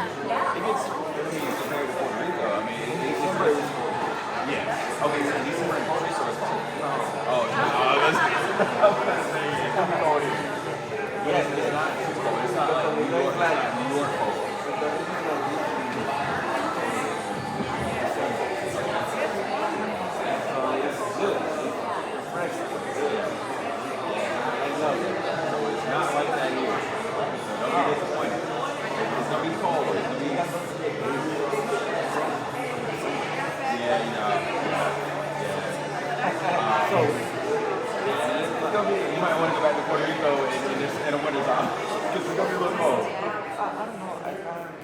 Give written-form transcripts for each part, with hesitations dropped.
It gets, I mean, compared to Puerto Rico, I mean, it's very, yeah. Okay, so December in Puerto Rico is cold. Oh, no, that's, it can be cold here. But it's not too cold. It's not like New York, it's not New York cold. So it's not like that here. So don't be disappointed. It's gonna be cold. It's gonna be yeah, you know, yeah. So it's gonna be. You might want to go back to Puerto Rico in the winter time because it's gonna be a little cold. I don't know. I found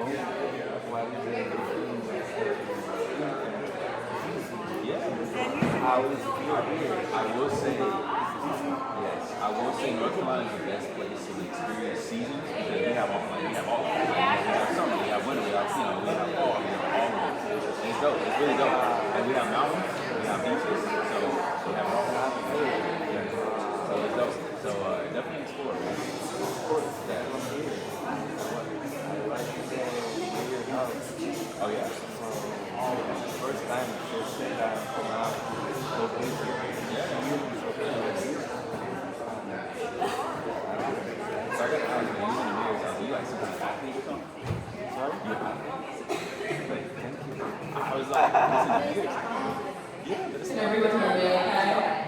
Yeah. I will say, yes, I will say North Carolina is the best place to experience seasons because we have all, like, we have all of them. We have summer, we have winter, we have, we have fall, we have all of them. And it's dope. It's really dope. And we have mountains, we have beaches, so we have all of them. Yeah. So it's dope. So definitely explore, man. Yeah. Oh yeah. first time just sit down come out, go visit. Yeah. So I got to ask you, you in the mirror, so you like some kind of athlete or something? Sorry? Like, thank you. I was like, this is weird. Yeah, but it's Can everyone hear me okay?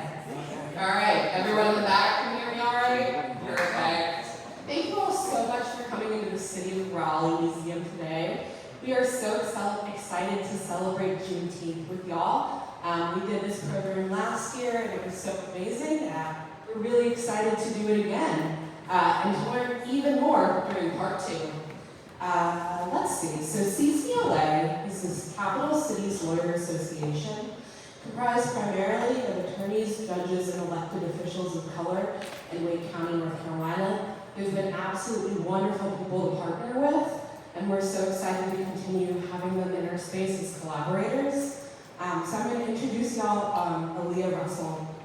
Alright, everyone in the back can hear me alright? Perfect. Thank you all so much for coming into the City of Raleigh Museum today. We are so excited to celebrate Juneteenth with y'all. We did this program last year and it was so amazing. We're really excited to do it again and to learn even more during part 2. Let's see, so CCLA is this Capital Cities Lawyer Association, comprised primarily of attorneys, judges, and elected officials of color in Wake County, North Carolina. They've been absolutely wonderful people to partner with, and we're so excited to continue having them in our space as collaborators. So I'm going to introduce y'all Aaliyah Russell.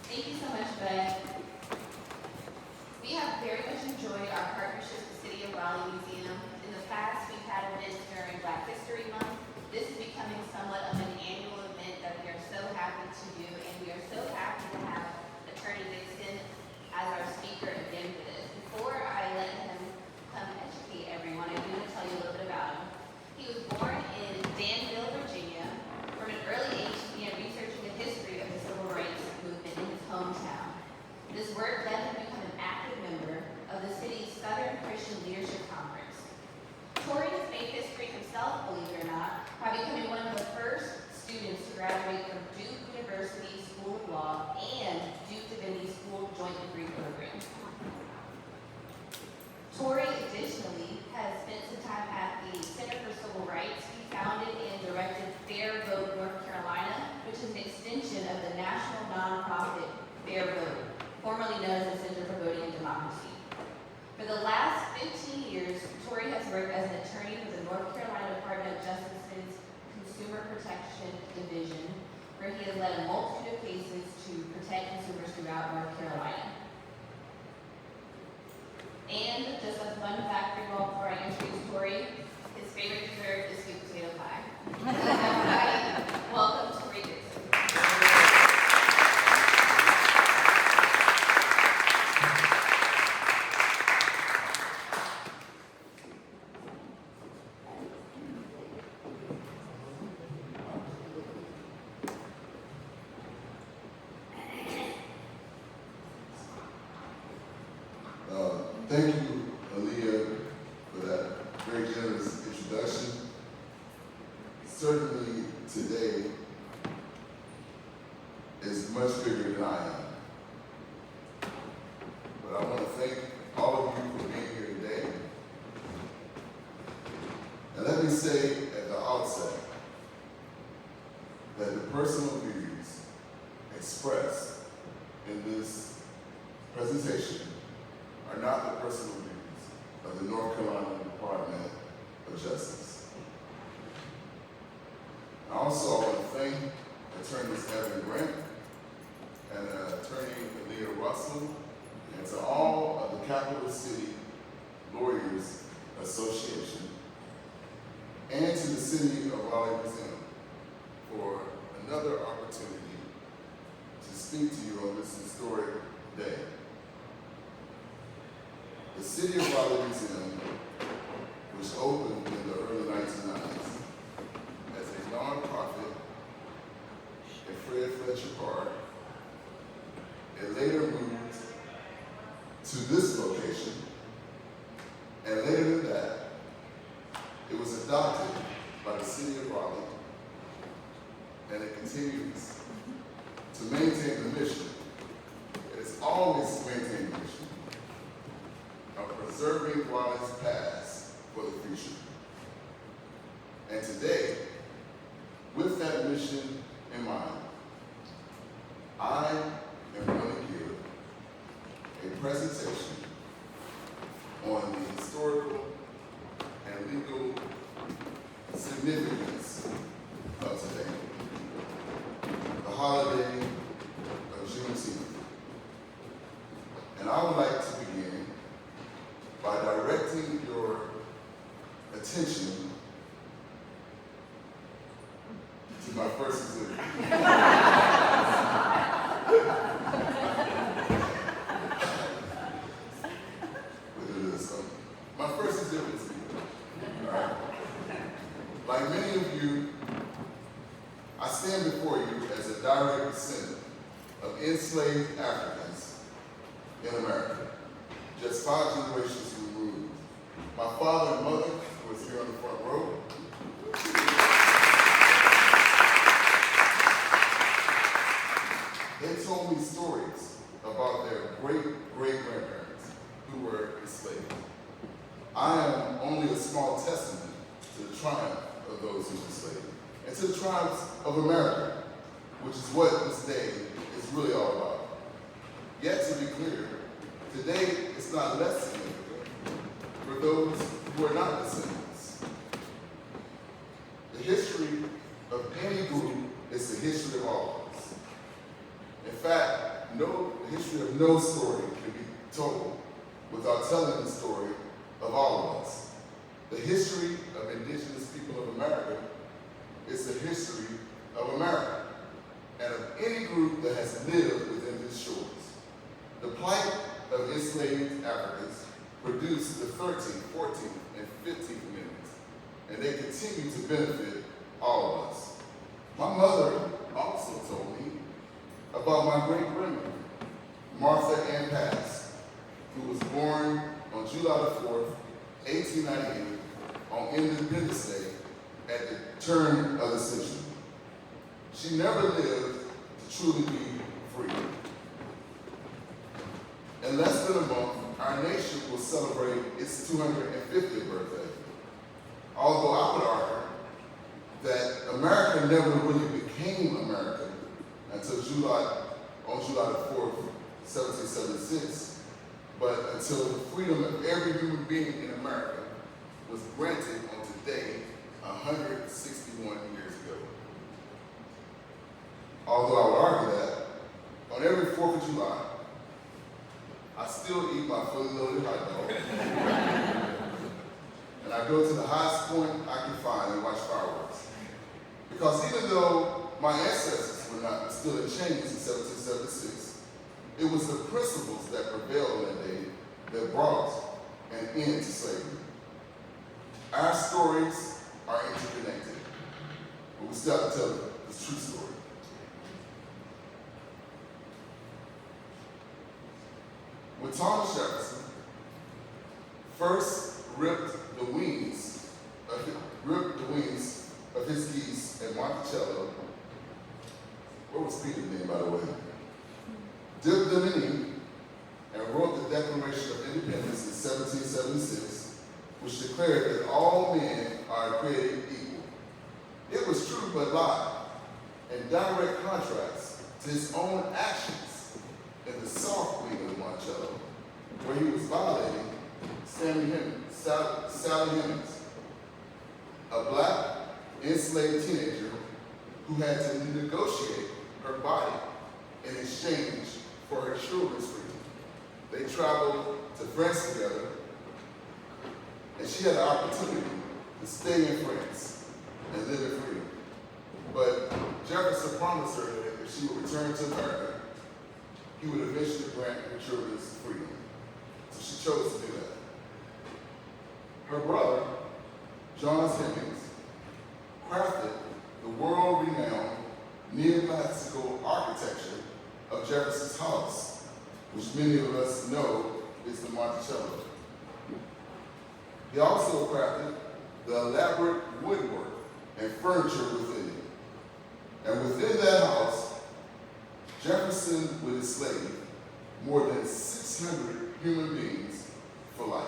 Thank you so much, Beth. We have very much enjoyed our partnership with the City of Raleigh Museum. In the past, we've had events during Black History Month. This is becoming somewhat of an annual event that we are so happy to do, and we are so happy to have Attorney Dixon as our speaker again for this. Before I let him come educate everyone, I do want to tell you a little bit about him. He was born in Danville, Virginia. From an early age, he began researching the history of the civil rights movement in his hometown. This work led him to become an active member of the city's Southern Christian Leadership Conference. Torrey has made history himself, believe it or not, by becoming one of the first students to graduate from Duke University School of Law and Duke Divinity School Joint Degree Program. Torrey additionally has spent some time at the Center for Civil Rights. He founded and directed Fair Vote North Carolina, which is an extension of the national nonprofit Fair Vote, formerly known as the Center for Voting and Democracy. For the last 15 years, Torrey has worked as an attorney for the North Carolina Department of Justice's Consumer Protection Division, where he has led a multitude of cases to protect consumers throughout North Carolina. And just a fun fact for you all before I introduce Torrey, his favorite dessert is sweet potato pie. Welcome, Torrey Dixon. Thank you, Aaliyah, for that very generous introduction. Certainly today is much bigger than I am. But I want to thank all of you for being here today. And let me say at the outset that the personal views expressed in this presentation are not the personal views of the North Carolina Department of Justice. I also want to thank attorneys Evan Grant and attorney Leah Russell, and to all of the Capital City Lawyers Association, and to the City of Raleigh Museum for another opportunity to speak to you on this historic day. The City of Raleigh Museum, which opened in the early 1990s as a nonprofit in Fred Fletcher Park, it later moved to this location, and later than that, it was adopted by the City of Raleigh, and it continues to maintain the mission. It has always maintained the mission of preserving Raleigh's past for the future. And today, with that mission in mind, I am going to give a presentation on the historical and legal significance of today, the holiday of Juneteenth. And I would like to begin by directing your attention to my first exhibit. My first exhibit is here. All right. Like many of you, I stand before you as a direct descendant of enslaved Africans in America, just 5 generations removed. My father and mother, who is here on the front row, they told me stories about their great-great-grandparents who were enslaved. I am only a small testament to the triumph of those who were enslaved, and to the triumphs of America, which is what this day is really all about. Yet, to be clear, today is not less significant for those who are not descendants. The history of any group is the history of all of us. In fact, the history of no story can be told without telling the story of all of us. The history of indigenous people of America is the history of America and of any group that has lived within its shores. The plight of enslaved Africans produced the 13th, 14th, and 15th Amendments, and they continue to benefit all of us. My mother also told me about my great-grandmother, Martha Ann Pass, who was born on July the 4th, 1898, on Independence Day at the turn of the century. She never lived to truly be free. In less than a month, our nation will celebrate its 250th birthday. Although I would argue that America never really became American until on July the 4th, 1776, but until the freedom of every human being in America was granted on today, 161 years ago. Although I would argue that on every 4th of July, I still eat my fully loaded hot dog, and I go to the highest point I can find and watch fireworks. Because even though my ancestors were not still in chains in 1776, it was the principles that prevailed that day that brought an end to slavery. Our stories are interconnected, but we still have to tell the true story. When Thomas Jefferson first ripped the wings of his geese at Monticello, what was Peter's name, by the way? Dipped them in ink and wrote the Declaration of Independence in 1776, which declared that all men are created equal. It was true but lied, in direct contrast to his own actions in the South Wing of Monticello, where he was violating Sally Hemings, a black enslaved teenager who had to negotiate her body in exchange for her children's freedom. They traveled to France together, and she had the opportunity to stay in France and live in freedom. But Jefferson promised her that if she would return to America, he would eventually grant her children's freedom. So she chose to do that. Her brother, John Hemings, crafted the world-renowned neoclassical architecture of Jefferson's house, which many of us know is the Monticello. He also crafted the elaborate woodwork and furniture within it. And within that house, Jefferson would enslave more than 600 human beings for life.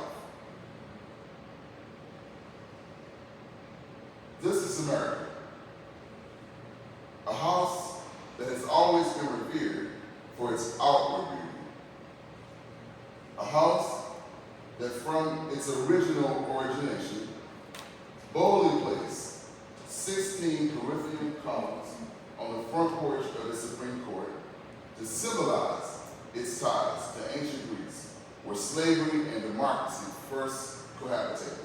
This is America, a house that has always been revered for its outward beauty. A house that from its original origination boldly placed 16 Corinthian columns on the front porch of the Supreme Court to symbolize its ties to ancient Greece, where slavery and democracy first cohabitated.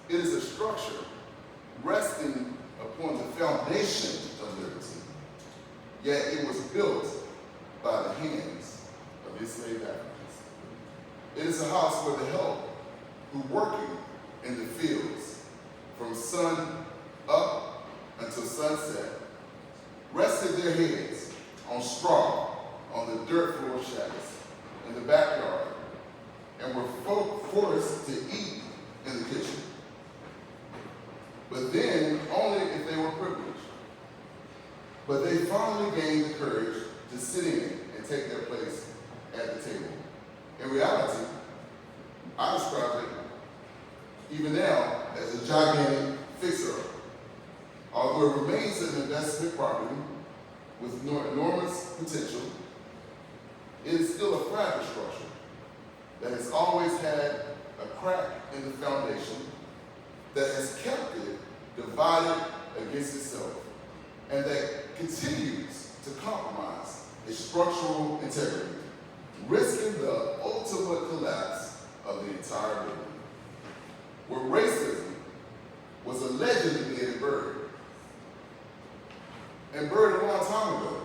It is a structure resting upon the foundation of liberty, yet it was built by the hands of enslaved Africans. It is a house where the help who working in the fields from sun up until sunset rested their heads on straw on the dirt floor shacks in the backyard and were forced to eat in the kitchen. But then only if they were privileged. But they finally gained the courage to sit in and take their place at the table. In reality, I describe it, even now, as a gigantic fixer-up. Although it remains an investment property with enormous potential, it is still a fragile structure that has always had a crack in the foundation that has kept it divided against itself and that continues to compromise its structural integrity, risking the ultimate collapse of the entire building. Where racism was allegedly dead and buried, and buried a long time ago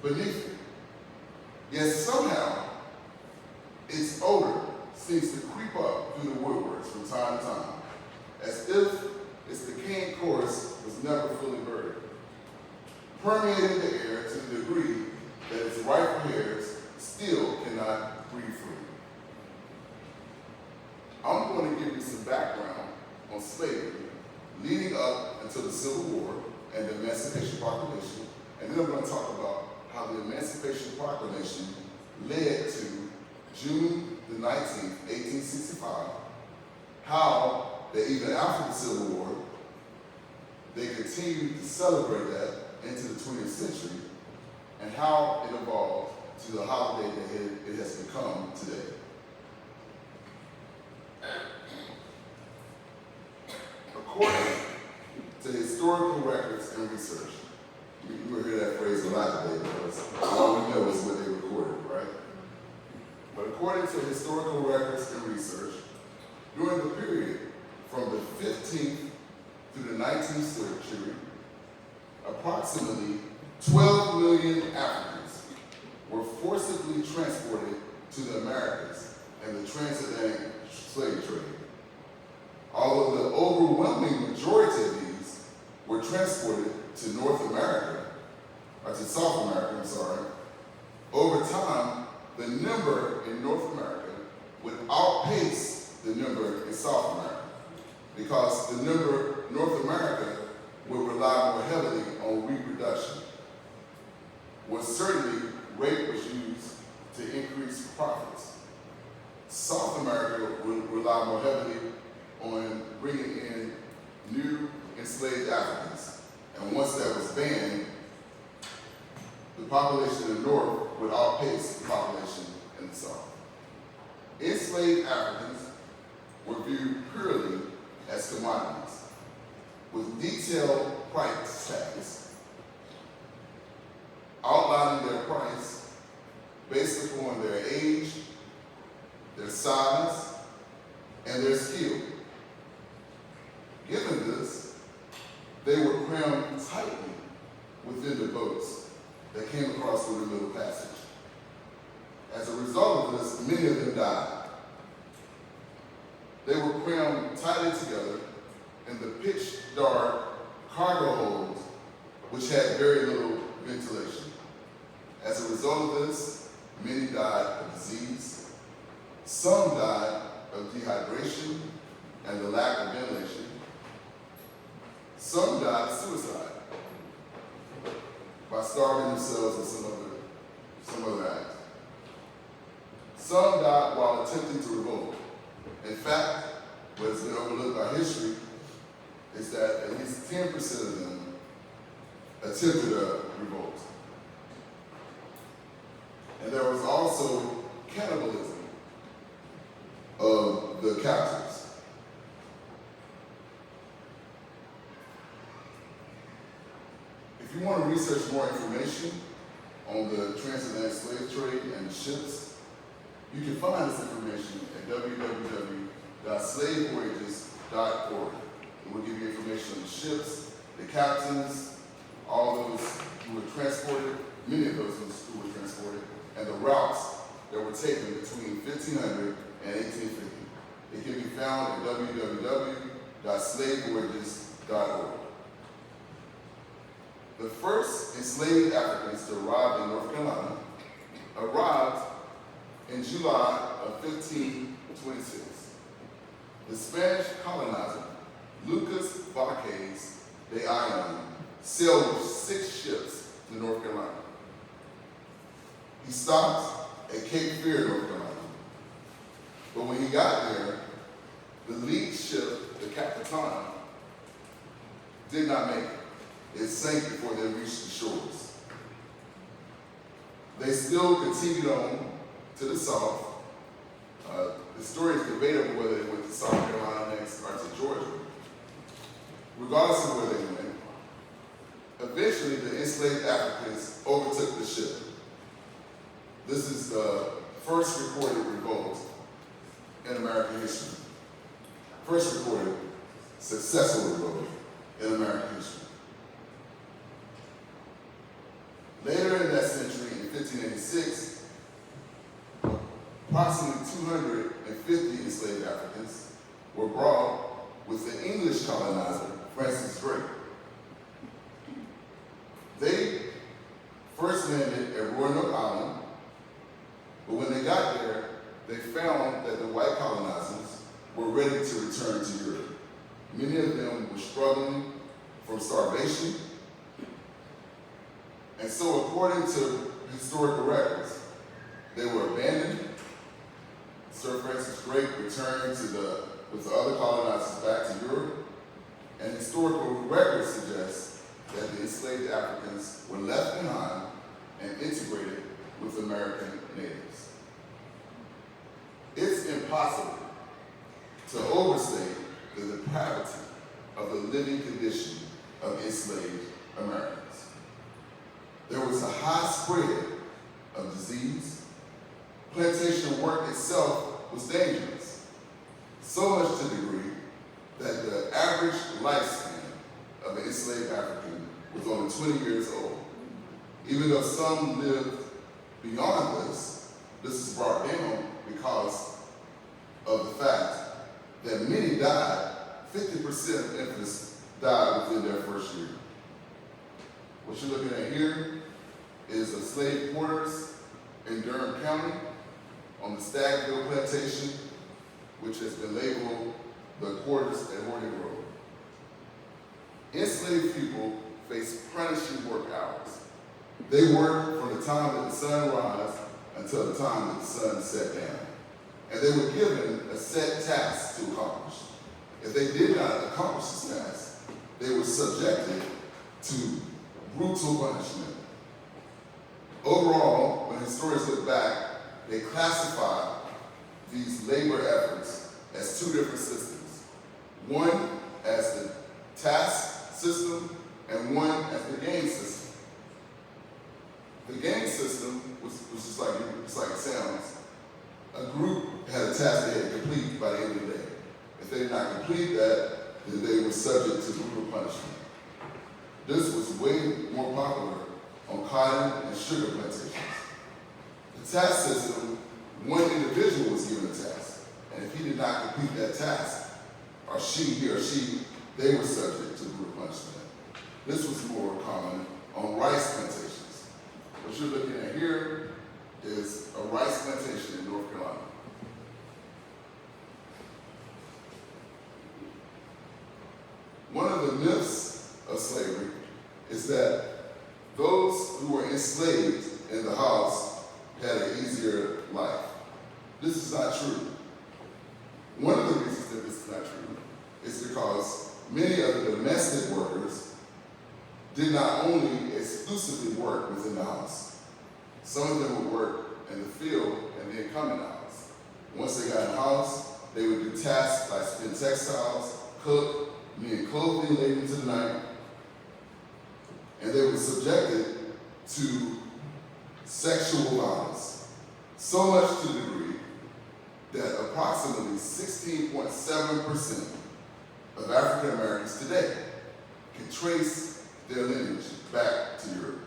beneath it. Yet somehow, its odor seems to creep up through the woodworks from time to time, as if its decaying course was never fully buried, permeating the air to the degree that its rightful heirs still cannot breathe free. I'm going to give you some background on slavery leading up until the Civil War and the Emancipation Proclamation, and then I'm going to talk about how the Emancipation Proclamation led to June the 19th, 1865, how that even after the Civil War, they continued to celebrate that into the 20th century, and how it evolved to the holiday that it has become today. According to historical records and research, you will hear that phrase a lot today because all we know is what they recorded, right? But according to historical records and research, during the period from the 15th through the 19th century, approximately 12 million Africans were forcibly transported to the Americas and the transatlantic slave trade. Although the overwhelming majority of these were transported to North America, or to South America, I'm sorry, over time, the number in North America would outpace the number in South America because the number in North America would rely more heavily on reproduction, when certainly rape was used to increase profits. South America would rely more heavily on bringing in new enslaved Africans. And once that was banned, the population in the North would outpace the population in the South. Enslaved Africans were viewed purely as commodities, with detailed price tags outlining their price based upon their age, their size, and their skill. Given this, they were crammed tightly within the boats that came across through the Middle Passage. As a result of this, many of them died. They were crammed tightly together in the pitch dark cargo holds, which had very little ventilation. As a result of this, many died of disease. Some died of dehydration and the lack of ventilation. Some died of suicide by starving themselves or some other act. Some died while attempting to revolt. In fact, what has been overlooked by history is that at least 10% of them attempted a revolt. And there was also cannibalism of the captives. If you want to research more information on the transatlantic slave trade and the ships, you can find this information at www.slavevoyages.org. It will give you information on the ships, the captains, all those who were transported, many of those who were transported, and the routes that were taken between 1500 and 1850. It can be found at www.slavevoyages.org. The first enslaved Africans to arrive in North Carolina arrived in July of 1526. The Spanish colonizer, Lucas Vázquez de Ayllón, sailed 6 ships to North Carolina. He stopped at Cape Fear, North Carolina. But when he got there, the lead ship, the Capitan, did not make it. It sank before they reached the shores. They still continued on to the south. The story is debatable whether they went to South Carolina next or to Georgia. Regardless of where they went, eventually the enslaved Africans overtook the ship. This is the first recorded revolt in American history. First recorded successful revolt in American history. Later in that century, in 1586, approximately 250 enslaved Africans were brought with the English colonizer, Francis Drake. They first landed at Roanoke Island, but when they got there, they found that the white colonizers were ready to return to Europe. Many of them were struggling from starvation. And so according to historical records, they were abandoned. Sir Francis Drake returned with the other colonizers back to Europe. And historical records suggest that the enslaved Africans were left behind and integrated with American natives. It's impossible to overstate the depravity of the living condition of enslaved Americans. There was a high spread of disease. Plantation work itself was dangerous, so much to the degree that the average lifespan of an enslaved African was only 20 years old. Even though some lived beyond this, this is brought down because of the fact that many died. 50% of infants died within their first year. What you're looking at here is a slave quarters in Durham County on the Stagville Plantation, which has been labeled the quarters at Horny Grove. Enslaved people face punishing work hours. They worked from the time that the sun rise until the time that the sun set down. And they were given a set task to accomplish. If they did not accomplish this task, they were subjected to brutal punishment. Overall, when historians look back, they classify these labor efforts as 2 different systems. One as the task system and one as the gain system. was just like it sounds. A group had a task they had to complete by the end of the day. If they did not complete that, then they were subject to brutal punishment. This was way more popular on cotton and sugar plantations. The task system, one individual was given a task, and if he did not complete that task, or he or she, they were subject to brutal punishment. This was more common on rice plantations. What you're looking at here is a rice plantation in North Carolina. One of the myths of slavery is that those who were enslaved in the house had an easier life. This is not true. One of the reasons that this is not true is because many of the domestic workers did not only exclusively work within the house. Some of them would work in the field and then come in the house. Once they got in the house, they would do tasks like spin textiles, cook, mend clothing late into the night, and they were subjected to sexual violence, so much to the degree that approximately 16.7% of African Americans today can trace their lineage back to Europe.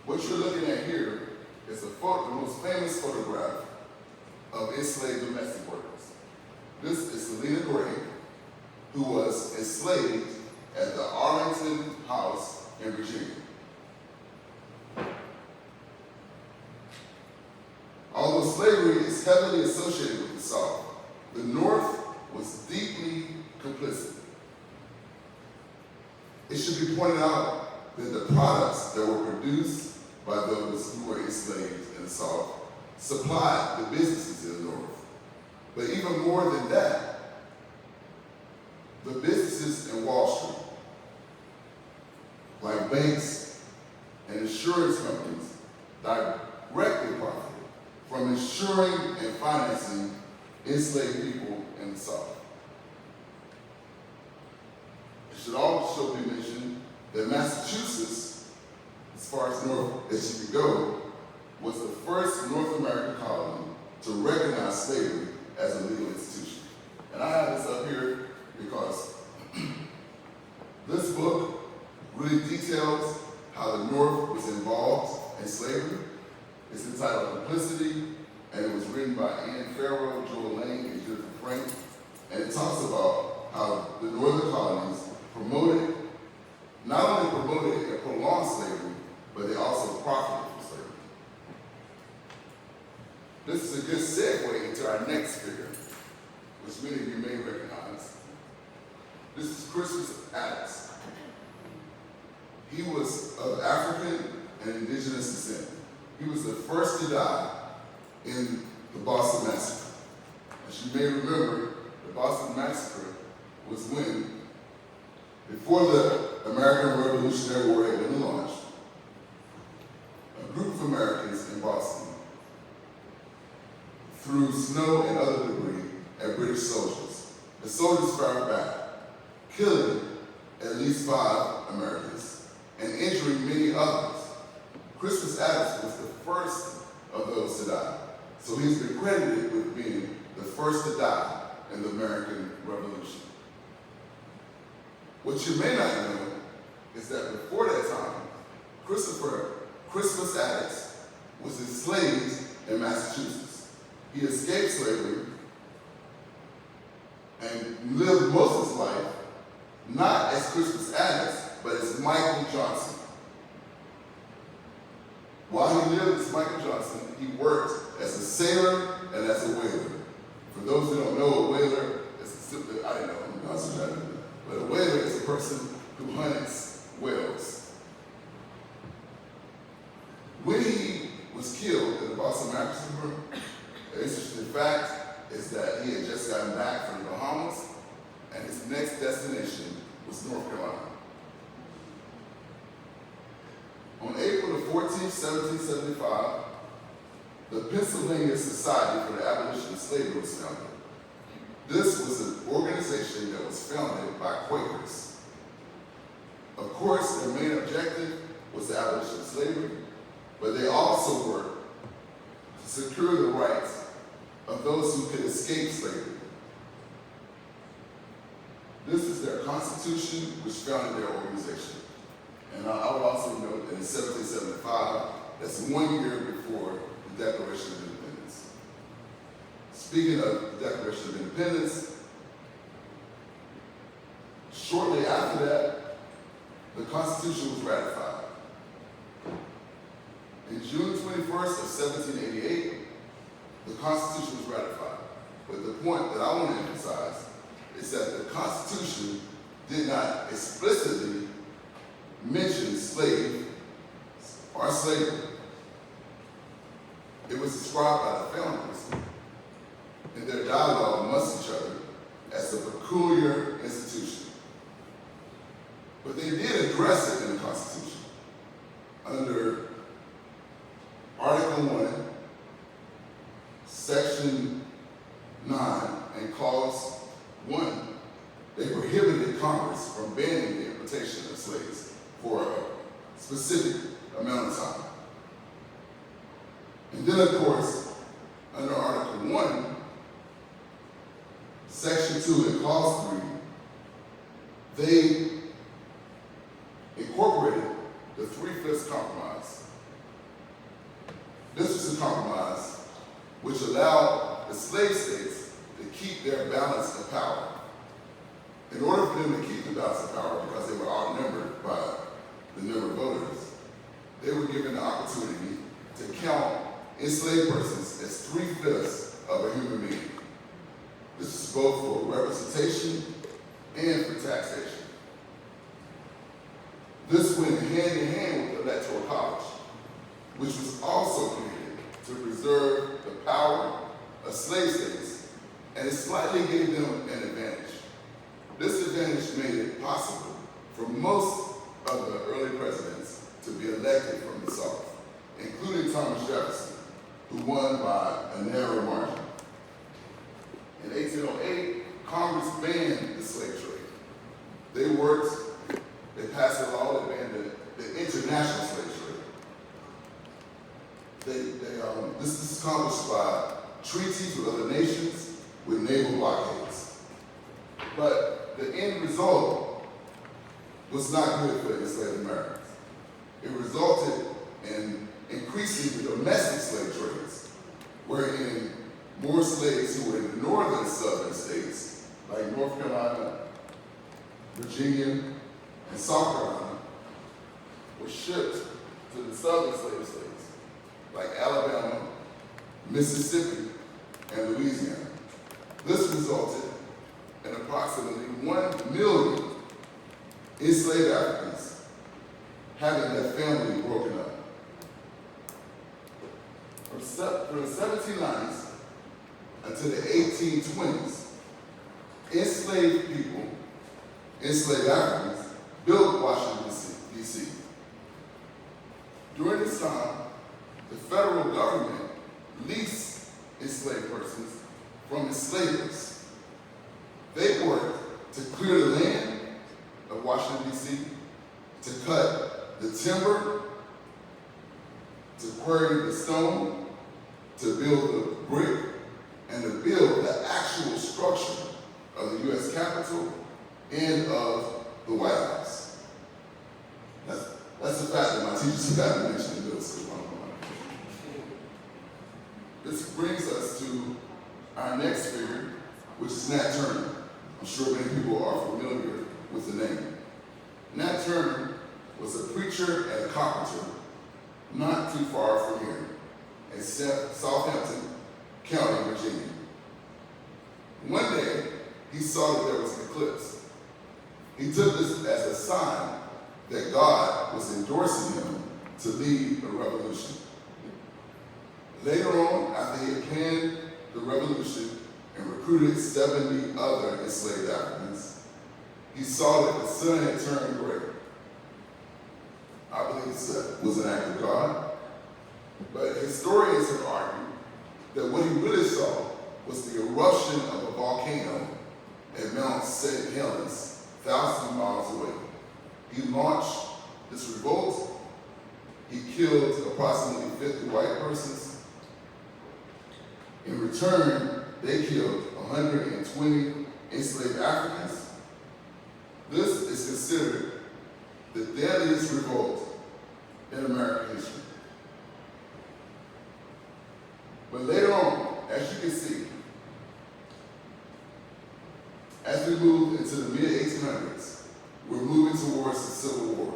What you're looking at here is the most famous photograph of enslaved domestic workers. This is Selena Gray, who was enslaved at the Arlington House in Virginia. Although slavery is heavily associated with the South, the North was deeply complicit. It should be pointed out that the products that were produced by those who were enslaved in the South supplied the businesses in the North. But even more than that, the businesses in Wall Street, like banks and insurance companies, directly profited from insuring and financing enslaved people in the South. It should also be mentioned that Massachusetts, as far as north as you could go, was the first North American colony to recognize slavery as a legal institution. And I have this up here because this book really details how the North was involved in slavery. It's entitled Complicity, and it was written by Ian Farrow, Joel Lane, and Jennifer Frank. And it talks about how the northern colonies not only promoted and prolonged slavery, but they also profited from slavery. This is a good segue into our next figure, which many of you may recognize. This is Crispus Attucks. He was of African and indigenous descent. He was the first to die in the Boston Massacre. As you may remember, the Boston Massacre was when, before the American Revolutionary War had been launched, a group of Americans in Boston threw snow and other debris at British soldiers. The soldiers fired back, killing at least 5 Americans and injuring many others. Crispus Attucks was the first of those to die. So he's been credited with being the first to die in the American Revolution. What you may not know is that before that time, Crispus Attucks was enslaved in Massachusetts. He escaped slavery and lived most of his life not as Crispus Attucks, but as Michael Johnson. While he lived as Michael Johnson, he worked as a sailor and as a whaler. For those who don't know, a whaler is simply, I didn't know, but a whaler is a person who hunts whales. When he was killed in the Boston Massacre, an interesting fact is that he had just gotten back from the Bahamas, and his next destination was North Carolina. On April the 14th, 1775, the Pennsylvania Society for the Abolition of Slavery was founded. This was an organization that was founded by Quakers. Of course, their main objective was the abolition of slavery, but they also worked to secure the rights of those who could escape slavery. This is their constitution, which founded their organization. And I would also note that in 1775, that's 1 year before the Declaration of Independence. Speaking of the Declaration of Independence, shortly after that, the Constitution was ratified. In June 21st of 1788, the Constitution was ratified. But the point that I want to emphasize is that the Constitution did not explicitly mention slave or slavery. It was described by the founders in their dialogue amongst each other as a peculiar institution. But they did address it in the Constitution. Under Article 1, Section 9, and Clause 1, they prohibited Congress from banning the importation of slaves for a specific amount of time. And then, of course, under Article 1, Section 2 and Clause 3, they incorporated the Three-Fifths Compromise. This was a compromise which allowed the slave states to keep their balance of power. In order for them to keep the balance of power, because they were outnumbered by the number of voters, they were given the opportunity to count enslaved persons as 3/5 of a human being. This is both for representation and for taxation. This went hand in hand with the Electoral College, which was also created to preserve the power of slave states, and it slightly gave them an advantage. This advantage made it possible for most of the early presidents to be elected from the South, including Thomas Jefferson, who won by a narrow margin. In 1808, Congress banned the slave trade. They passed a law that banned the international slave trade. This is accomplished by treaties with other nations with naval blockades. But the end result was not good for enslaved Americans. It resulted in increasing the domestic slave trades, wherein more slaves who were in the northern southern states, like North Carolina, Virginia, and South Carolina, were shipped to the southern slave states, like Alabama, Mississippi, and Louisiana. This resulted in approximately 1 million enslaved Africans having their family broken up. From the 1790s until the 1820s, enslaved people, enslaved Africans, built Washington, D.C. During this time, the federal government leased enslaved persons from enslavers. They worked to clear the land of Washington, D.C., to cut the timber, to quarry the stone, to build the brick, and to build the actual structure of the U.S. Capitol and of the White House. That's a fact that my teachers forgot to mention in middle school. This brings us to our next figure, which is Nat Turner. I'm sure many people are familiar with the name. Nat Turner was a preacher and a carpenter not too far from here in Southampton County, Virginia. One day, he saw that there was an eclipse. He took this as a sign that God was endorsing him to lead a revolution. Later on, after he had planned the revolution and recruited 70 other enslaved Africans, he saw that the sun had turned gray. I believe this was an act of God, but historians have argued that what he really saw was the eruption of a volcano at Mount St. Helens, thousands of miles away. He launched this revolt, he killed approximately 50 white persons. In return, they killed 120 enslaved Africans. This is considered the deadliest revolt in American history. But later on, as you can see, as we move into the mid-1800s, we're moving towards the Civil War.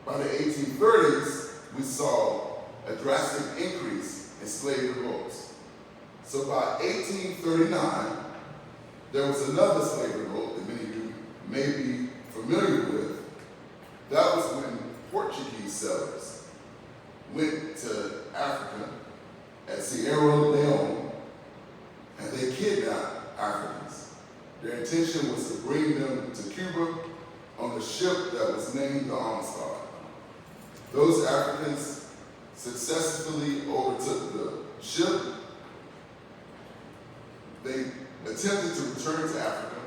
By the 1830s, we saw a drastic increase in slave revolts. So by 1839, there was another slave revolt that many of you may be familiar with. That was when Portuguese settlers went to Africa at Sierra Leone and they kidnapped Africans. Their intention was to bring them to Cuba on a ship that was named the Amistad. Those Africans successfully overtook the ship. They attempted to return to Africa,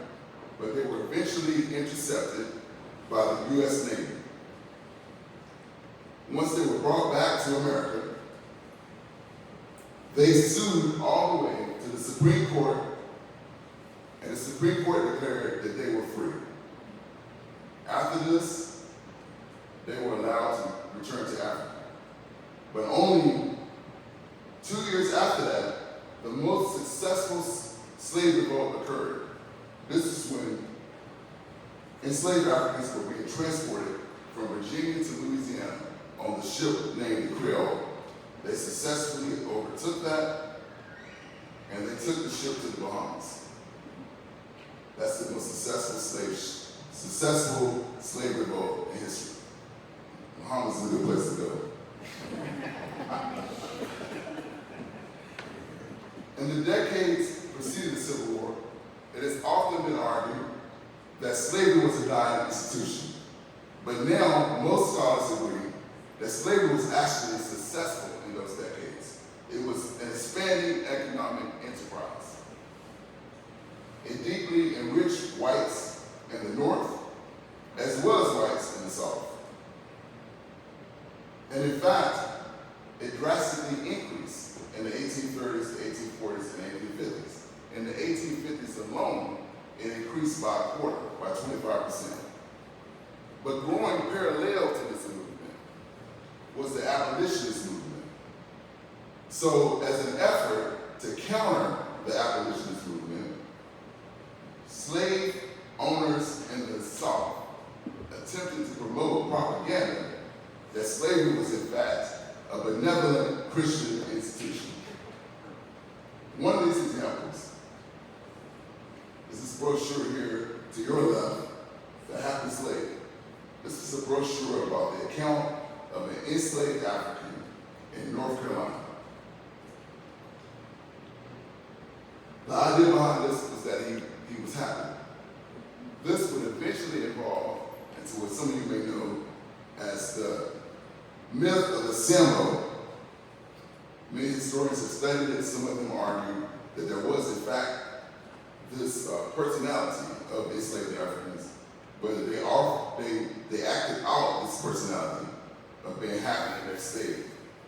but they were eventually intercepted by the U.S. Navy. Once they were brought back to America, they sued all the way to the Supreme Court, and the Supreme Court declared that they were free. After this, they were allowed to return to Africa. But only 2 years after that, the most successful slave revolt occurred. This is when enslaved Africans were being transported from Virginia to Louisiana on the ship named the Creole. They successfully overtook that, and they took the ship to the Bahamas. That's the most successful slave revolt in history. Bahamas is a good place to go. In the decades preceding the Civil War, it has often been argued that slavery was a dying institution. But now, most scholars agree that slavery was actually successful in those decades. It was an expanding economic enterprise. It deeply enriched whites in the North, as well as whites in the South. And in fact, it drastically increased in the 1830s, the 1840s, and 1850s. In the 1850s alone, it increased by a quarter, by 25%. But growing parallel to this movement was the abolitionist movement. So as an effort to counter the abolitionist movement, slave owners in the South attempted to promote propaganda that slavery was in fact a benevolent Christian institution. One of these examples is this brochure here to your left, The Happy Slave. This is a brochure about the account of an enslaved African in North Carolina. The idea behind this was that he was happy. This would eventually evolve into what some of you may know as the myth of the Sambo. Many historians have studied it. Some of them argue that there was, in fact, this personality of enslaved Africans, but they acted out this personality of being happy in their state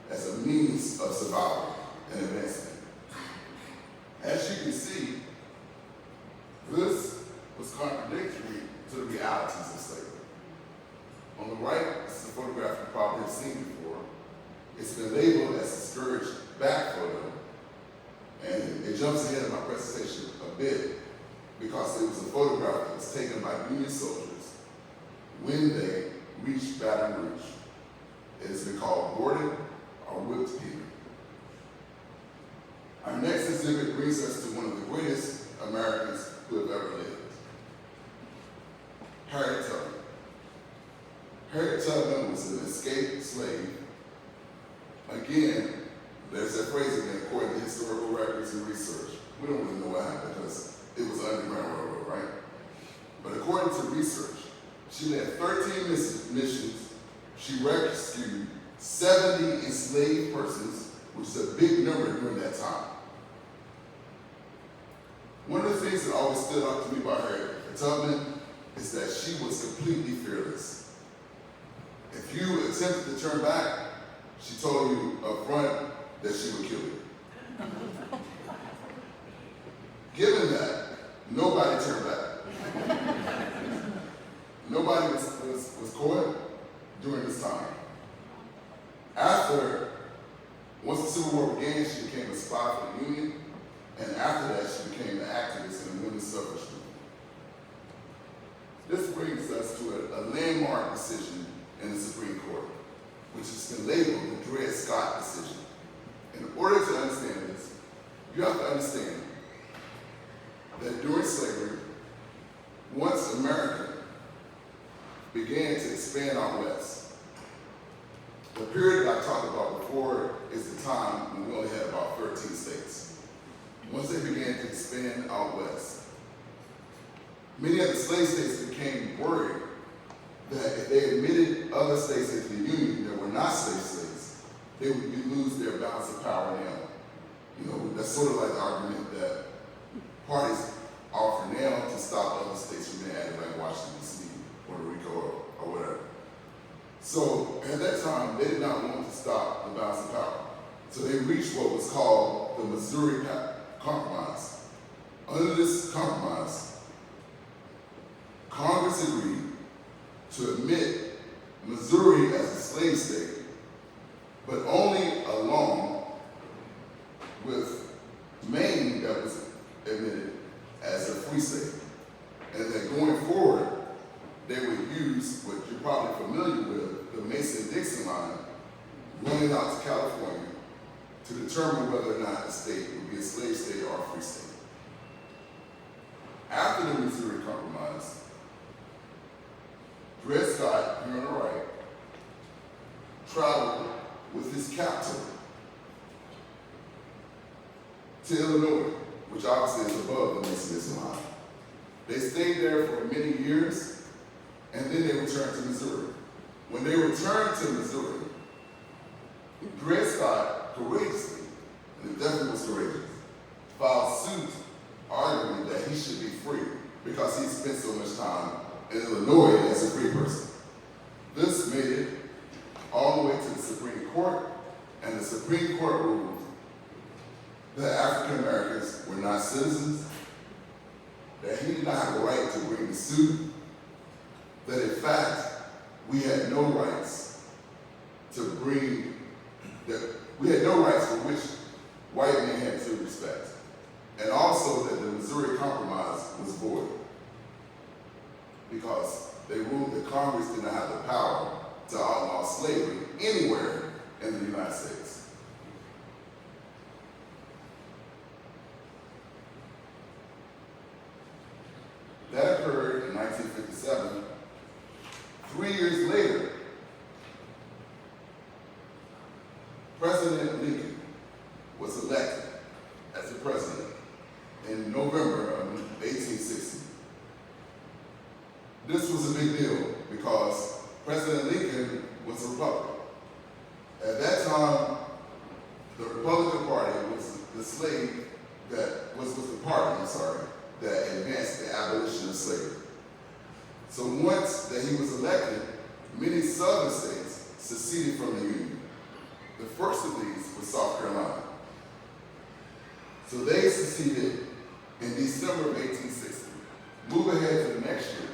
as a means of survival and advancement. As you can see, this was contradictory to the realities of slavery. On the right, this is a photograph you probably have seen before. It's been labeled as a scourged back photo, and it jumps ahead of my presentation a bit because it was a photograph that was taken by Union soldiers when they reached Baton Rouge. It has been called boarded or whipped here. Our next exhibit brings us to one of the greatest Americans who have ever lived, Harriet Tubman. Harriet Tubman was an escaped slave. Again, there's that phrase again, according to historical records and research. We don't really know what happened because it was an Underground Railroad, right? But according to research, she led 13 missions. She rescued 70 enslaved persons, which is a big number during that time. One of the things that always stood out to me about Harriet Tubman is that she was completely fearless. If you attempted to turn back, she told you up front that she would kill you. Given that, nobody turned back. Nobody was caught during this time. Once the Civil War began, she became a spy for the Union, and after that, she became an activist in the women's suffrage movement. This brings us to a landmark decision in the Supreme Court, which has been labeled the Dred Scott decision. In order to understand this, you have to understand that during slavery, once America began to expand out west, the period that I talked about before is the time when we only had about 13 states. Once they began to expand out west, many of the slave states became worried that if they admitted other states into the Union that were not slave states, they would lose their balance of power now. You know, that's sort of like the argument that parties offer now to stop other states from being added, like Washington, D.C., Puerto Rico, or whatever. So at that time, they did not want to stop the balance of power. So they reached what was called the Missouri Compromise. Under this compromise, Congress agreed to admit Missouri as a slave state, but only along with Maine that was admitted as a free state. And that going forward, they would use what you're probably familiar with, the Mason-Dixon line, running out to California to determine whether or not a state would be a slave state or a free state. After the Missouri Compromise, Dred Scott, here on the right, traveled with his captain to Illinois, which obviously is above the Mason-Dixon line. They stayed there for many years, and then they returned to Missouri. When they returned to Missouri, Dred Scott courageously, and it definitely was courageous, filed suit arguing that he should be free because he spent so much time in Illinois as a free person. This made it all the way to the Supreme Court, and the Supreme Court ruled that African Americans were not citizens, that he did not have a right to bring the suit, that in fact, we had no rights to bring, that we had no rights for which white men had to respect. And also that the Missouri Compromise was void because they ruled that Congress did not have the power to outlaw slavery anywhere in the United States. That occurred in 1957. 3 years later, President Lincoln was elected as the president in November of 1860. This was a big deal because President Lincoln was a Republican. At that time, the Republican Party was the party that advanced the abolition of slavery. So once that he was elected, many southern states seceded from the Union. The first of these was South Carolina. So they seceded in December of 1860. Move ahead to the next year.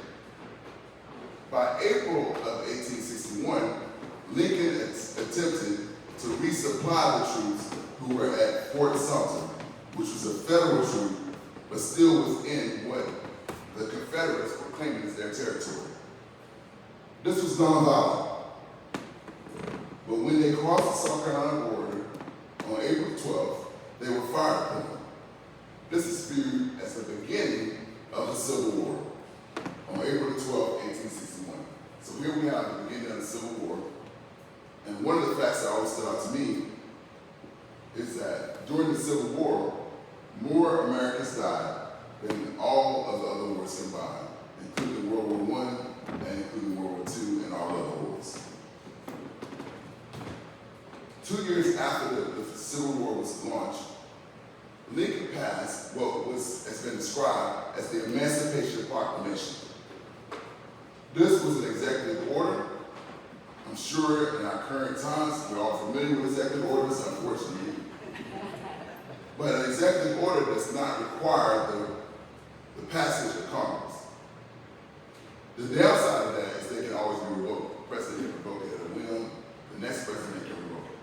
By April of 1861, Lincoln attempted to resupply the troops who were at Fort Sumter, which was a federal troop, but still within what the Confederates were claiming as their territory. This was nonviolent. But when they crossed the South Carolina border on April 12th, they were fired upon. This is viewed as the beginning of the Civil War on April 12th, 1861. So here we have the beginning of the Civil War. And one of the facts that always stood out to me is that during the Civil War, more Americans died than all of the other wars combined, including World War I and including World War II and all other wars. 2 years after the Civil War was launched, Lincoln passed what has been described as the Emancipation Proclamation. This was an executive order. I'm I'm sure in our current times, we're all familiar with executive orders, unfortunately. But an executive order does not require the passage of Congress. The downside of that is they can always be revoked. The president can revoke it at a whim, the next president can revoke it.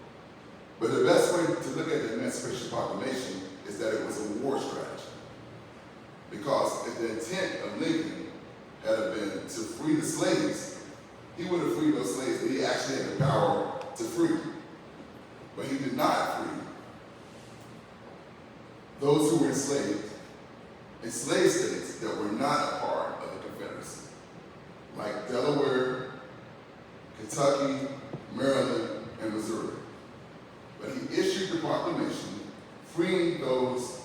But the best way to look at the Emancipation Proclamation is that it was a war strategy. Because if the intent of Lincoln had been to free the slaves, he would have freed those slaves that he actually had the power to free. But he did not free those who were enslaved in slave states that were not a part of the Confederacy, like Delaware, Kentucky, Maryland, and Missouri. But he issued the proclamation freeing those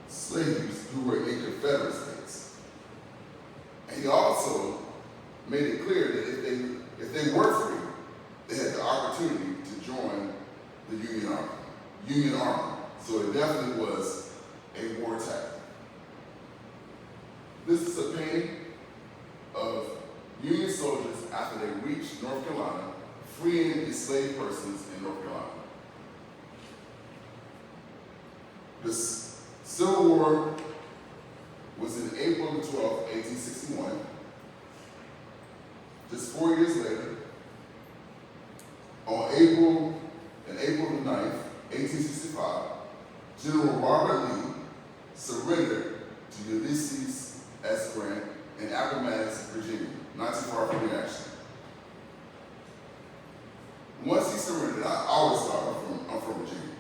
slaves who were in Confederate states. And he also made it clear that if they were free, they had the opportunity to join the Union Army. So it definitely was a war tactic. This is a painting of Union soldiers after they reached North Carolina, freeing enslaved persons in North Carolina. The Civil War was in April 12, 1861. Just 4 years later, on April 9, 1865, General Robert Lee surrendered to Ulysses S. Grant in Appomattox, Virginia, not too far from the action. Once he surrendered, I always thought, I'm from Virginia,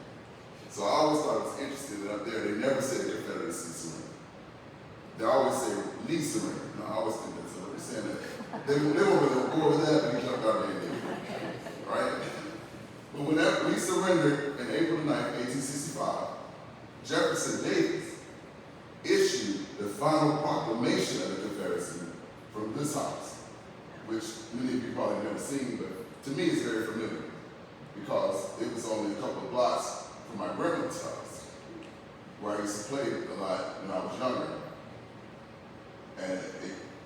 so I always thought it was interesting that up there they never said the Confederacy surrendered. They always say Lee surrendered. No, I always think that's what they're saying that. They were really on board with that, but he jumped out there anyway, right? But whenever Lee surrendered in April 9, 1865, Jefferson Davis issued the final proclamation of the Confederacy from this house, which many of you probably never seen, but to me it's very familiar because it was only a couple of blocks from my grandmother's house, where I used to play a lot when I was younger. And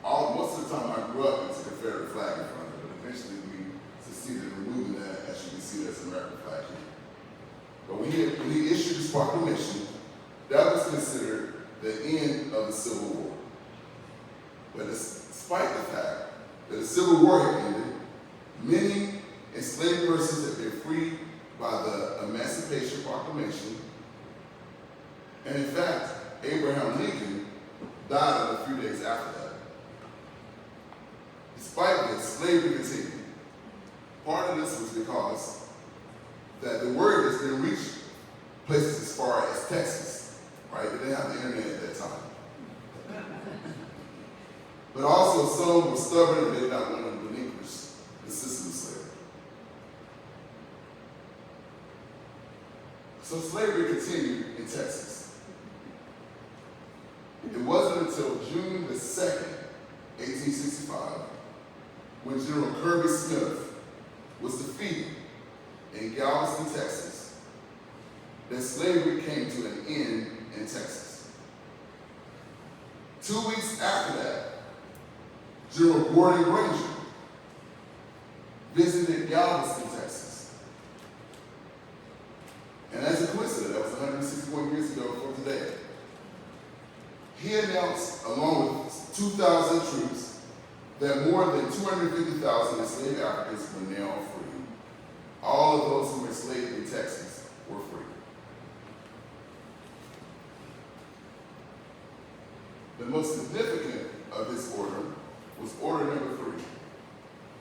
most of the time I grew up, it's a Confederate flag in front of it, but eventually we succeeded in removing that, as you can see, that's an American flag here. But when he issued this proclamation, that was considered the end of the Civil War. But despite the fact that the Civil War had ended, many enslaved persons had been freed by the Emancipation Proclamation. And in fact, Abraham Lincoln died a few days after that. Despite this, slavery continued. Part of this was because that the word just didn't reach places as far as Texas, right? They didn't have the internet at that time. But also some were stubborn and they did not want to relinquish the system of slavery. So slavery continued in Texas. It wasn't until June the 2nd, 1865, when General Kirby Smith was defeated in Galveston, Texas, that slavery came to an end in Texas. 2 weeks after that, General Gordon Granger visited Galveston, Texas. And as a coincidence, that was 161 years ago from today. He announced, along with 2,000 troops, that more than 250,000 enslaved Africans were now free. All of those who were enslaved in Texas were free. The most significant of his order was order number 3.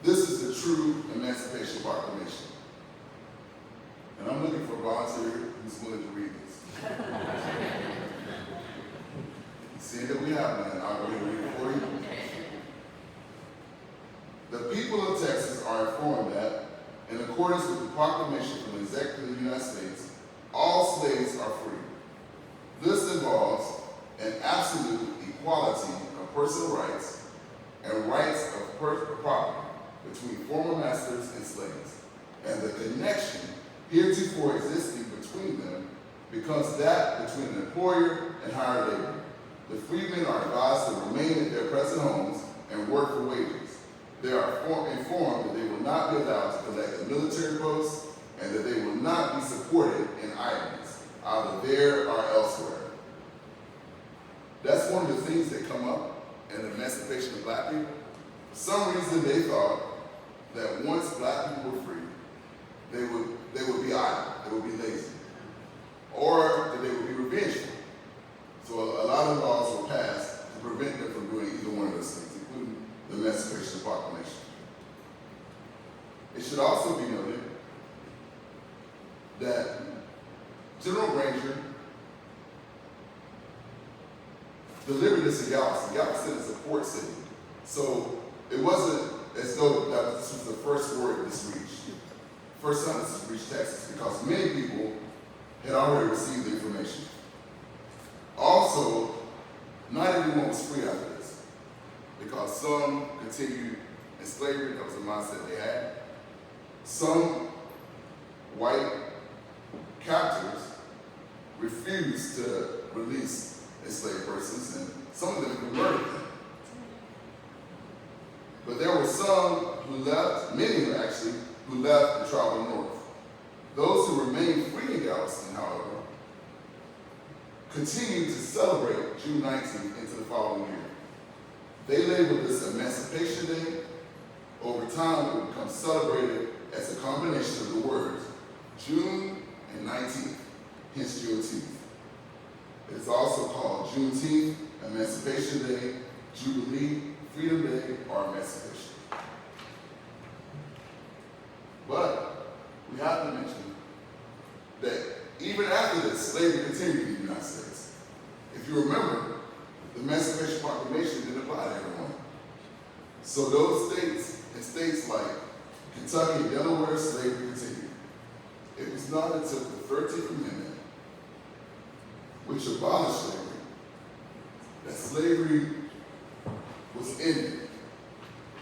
This is the true Emancipation Proclamation. And I'm looking for a volunteer who's willing to read this. Seeing that we have none, I'll go ahead and read it for you. The people of Texas are informed that, in accordance with the proclamation from the Executive of the United States, all slaves are free. This involves an absolute equality of personal rights and rights of property between former masters and slaves, and the connection heretofore existing between them becomes that between an employer and hired labor. The freedmen are advised to remain at their present homes and work for wages. they are informed that they will not be allowed to collect a military post and that they will not be supported in idleness, either there or elsewhere. That's one of the things that come up in the emancipation of black people. For some reason, they thought that once black people were free, they would be idle, they would be lazy, or that they would be revengeful. So a lot of laws were passed to prevent them from doing either one of those things, including the Emancipation Proclamation. It should also be noted that General Granger delivered this to Galveston. Galveston is a port city, so it wasn't as though that this was the first word this reached, first time this reached Texas, because many people had already received the information. Also, not everyone was free after this, because some continued in slavery. That was the mindset they had. Some white captors refused to release enslaved persons, and some of them murdered them. But there were some who left, many actually, who left and traveled north. Those who remained free in Galveston, however, continued to celebrate June 19th into the following year. They labeled this Emancipation Day. Over time, it would become celebrated as a combination of the words June and 19th, hence Juneteenth. It is also called Juneteenth, Emancipation Day, Jubilee, Freedom Day, or Emancipation. But we have to mention that even after this, slavery continued in the United States. If you remember, the Emancipation Proclamation didn't apply to everyone. So those states, and states like Kentucky and Delaware, slavery continued. It was not until the 13th Amendment, which abolished slavery, that slavery was ended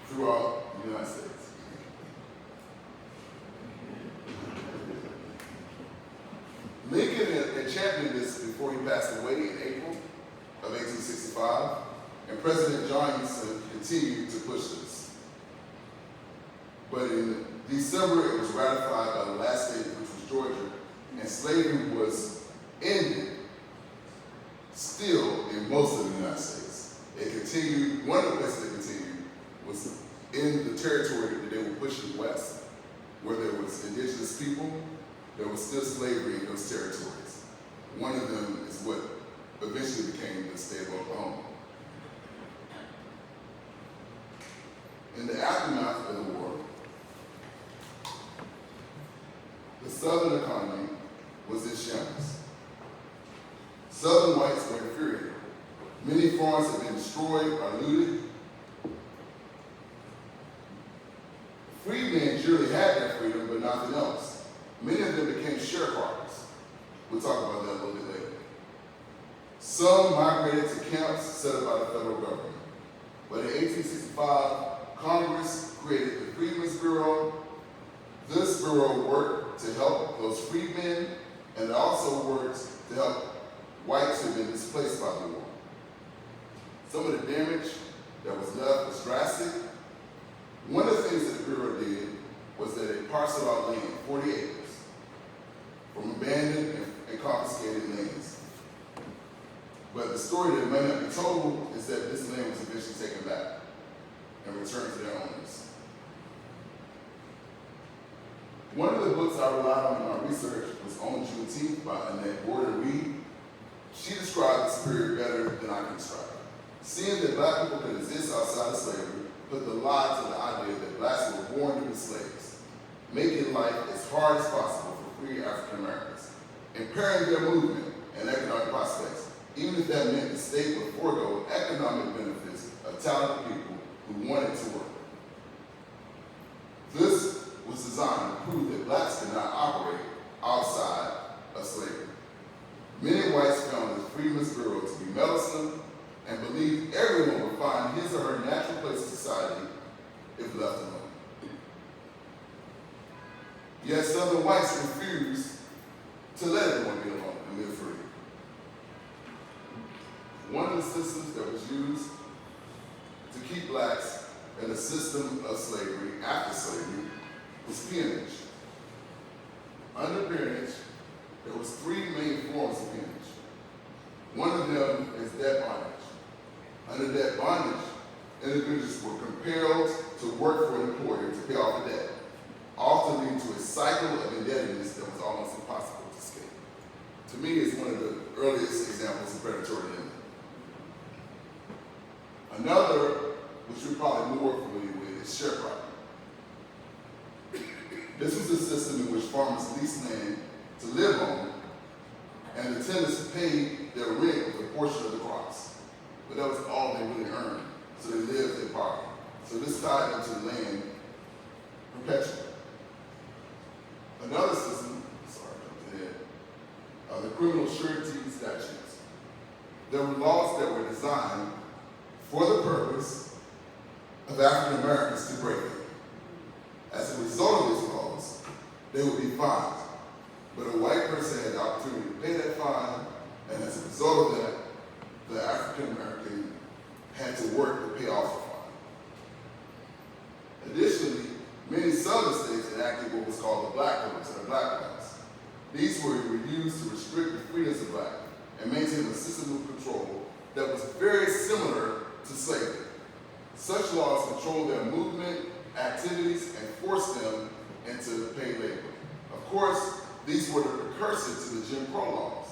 throughout the United States. Lincoln had championed this before he passed away in April of 1865, and President Johnson continued to push this. But in December, it was ratified by the last state, which was Georgia, and slavery was ended still in most of the United States. It continued, one of the places it continued was in the territory that they were pushing west, where there was indigenous people. There was still slavery in those territories. One of them is what eventually became the state of Oklahoma. In the aftermath of the war, the Southern economy was in shambles. Southern whites were infuriated. Many farms had been destroyed or looted. Freedmen generally had their freedom, but nothing else. Many of them became sharecroppers. We'll talk about that a little bit later. Some migrated to camps set up by the federal government. But in 1865, Congress created the Freedmen's Bureau. This bureau worked to help those freedmen, and it also worked to help whites who had been displaced by the war. Some of the damage that was left was drastic. One of the things that the Bureau did was that it parceled out land, 40 acres, from abandoned and confiscated lands. But the story that may not be told is that this land was eventually taken back and returned to their owners. One of the books I relied on in my research was On Juneteenth by Annette Gordon-Reed. She described the spirit better than I can describe it. Seeing that black people could exist outside of slavery put the lie to the idea that blacks were born to be slaves, making life as hard as possible for free African Americans, impairing their movement and economic prospects, even if that meant the state would forego economic benefits of talented people who wanted to work. This was designed to prove that blacks could not operate outside of slavery. Many whites found the Freedmen's Bureau to be meddlesome and believed everyone would find his or her natural place in society if left alone. Yet Southern whites refused to let everyone be alone and live free. One of the systems that was used to keep blacks in the system of slavery after slavery was peonage. Under peonage, there was three main forms of peonage. One of them is debt bondage. Under debt bondage, individuals were compelled to work for an employer to pay off the debt, often leading to a cycle of indebtedness that was almost impossible to escape. To me, it's one of the earliest examples of predatory lending. Another, which you're probably more familiar with, is sharecropping. This was a system in which farmers leased land to live on, and the tenants paid their rent with a portion of the crops. But that was all they really earned, so they lived in poverty. So this tied into the land perpetually. Another system, the criminal surety statutes. There were laws that were designed for the purpose of African Americans to break them. As a result of these laws, they would be fined. But a white person had the opportunity to pay that fine, and as a result of that, the African American had to work to pay off the fine. Additionally, many southern states enacted what was called the Black Codes or the Black Laws. These were used to restrict the freedoms of black and maintain a system of control that was very similar to slavery. Such laws controlled their movement, activities, and forced them into paid labor. Of course, these were the precursor to the Jim Crow laws,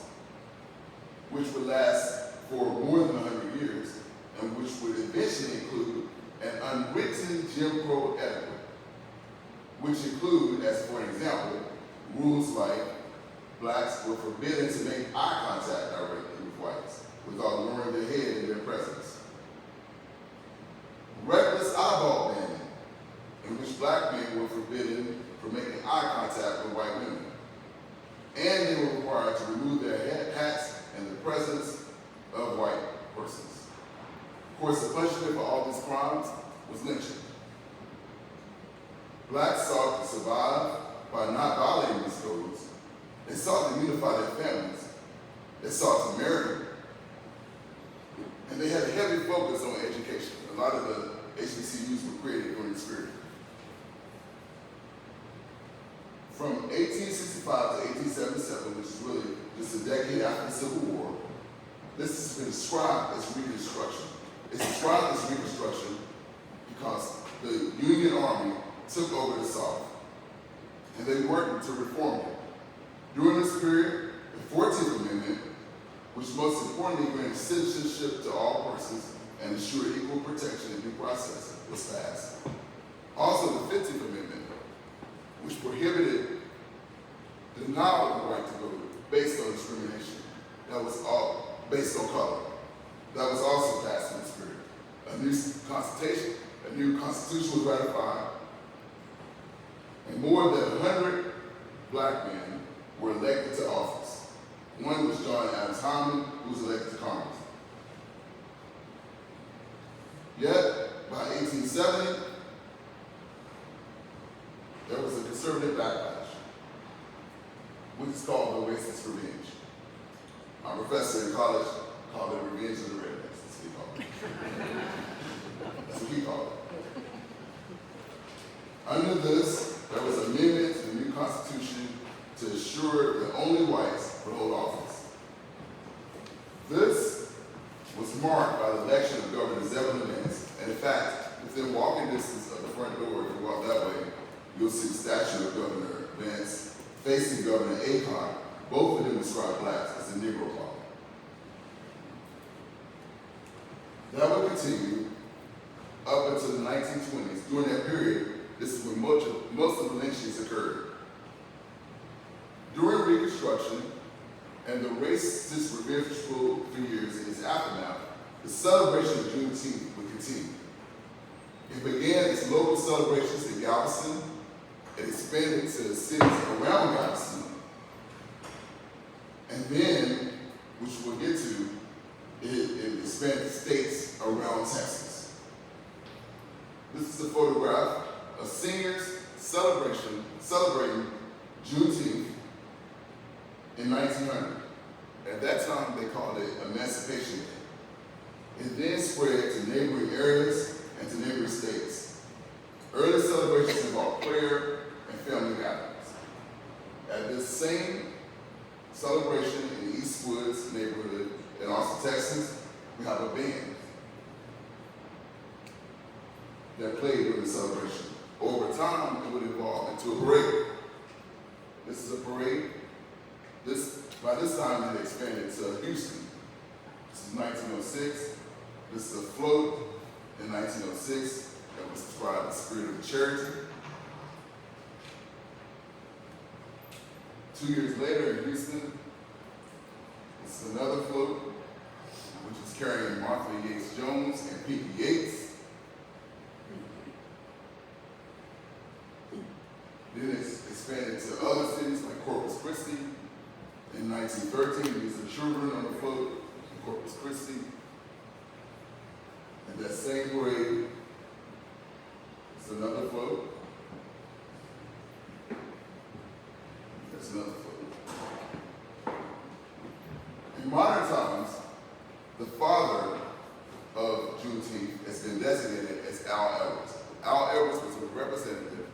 which would last for more than 100 years, and which would eventually include an unwritten Jim Crow etiquette, which include, as for an example, rules like blacks were forbidden to make eye contact directly with whites without lowering their head in their presence. Reckless eyeball banding, in which black men were forbidden from making eye contact with white women. And they were required to remove their hats in the presence of white persons. Of course, the punishment for all these crimes was lynching. Blacks sought to survive by not violating these codes. They sought to unify their families. They sought to marry. And they had a heavy focus on education. A lot of the HBCUs were created during this period. From 1865 to 1877, which is really just a decade after the Civil War, this has been described as Reconstruction. It's described as Reconstruction because the Union Army took over the South, and they worked to reform it. During this period, the 14th Amendment, which most importantly granted citizenship to all persons and ensured equal protection and due process, was passed. Also, the 15th Amendment, which prohibited denial of the right to vote based on discrimination. That was all based on color. That was also passed in this period. A new constitution was ratified, and more than 100 black men were elected to office. One was John Adams Harmon, who was elected to Congress. Yet, by 1870, there was a conservative backlash, which is called the racist revenge. My professor in college called it revenge of the rednecks. That's what he called it. That's what he called it. Under this, there was an amendment to the new Constitution to assure that only whites would hold office. This was marked by the election of Governor Zebulon Vance, and in fact, within walking distance of the front door, if you walk that way, you'll see the statue of Governor Vance facing Governor Aycock. Both of them describe blacks as the Negro problem. That would continue up until the 1920s. During that period, this is when most of the lynchings occurred. During Reconstruction and the racist revengeful years in its aftermath, the celebration of Juneteenth would continue. It began as local celebrations in Galveston. It expanded to the cities around Galveston. And then, which we'll get to, it expanded to states around Texas. This is a photograph of seniors celebrating Juneteenth in 1900. At that time, they called it Emancipation Day. It then spread to neighboring areas and to neighboring various dates. Early celebrations involved prayer and family gatherings. At this same celebration in the East Woods neighborhood in Austin, Texas, we have a band that played during the celebration. Over time, it would evolve into a parade. This is a parade. By this time, it expanded to Houston. This is 1906. This is a float in 1906 that was described as the spirit of charity. 2 years later in Houston, this is another float, which is carrying Martha Yates Jones and Pinky Yates. Then it's expanded to other cities like Corpus Christi. In 1913, these are children on the float in Corpus Christi. And that same parade, it's another float. There's another float. In modern times, the father of Juneteenth has been designated as Al Edwards. Al Edwards was a representative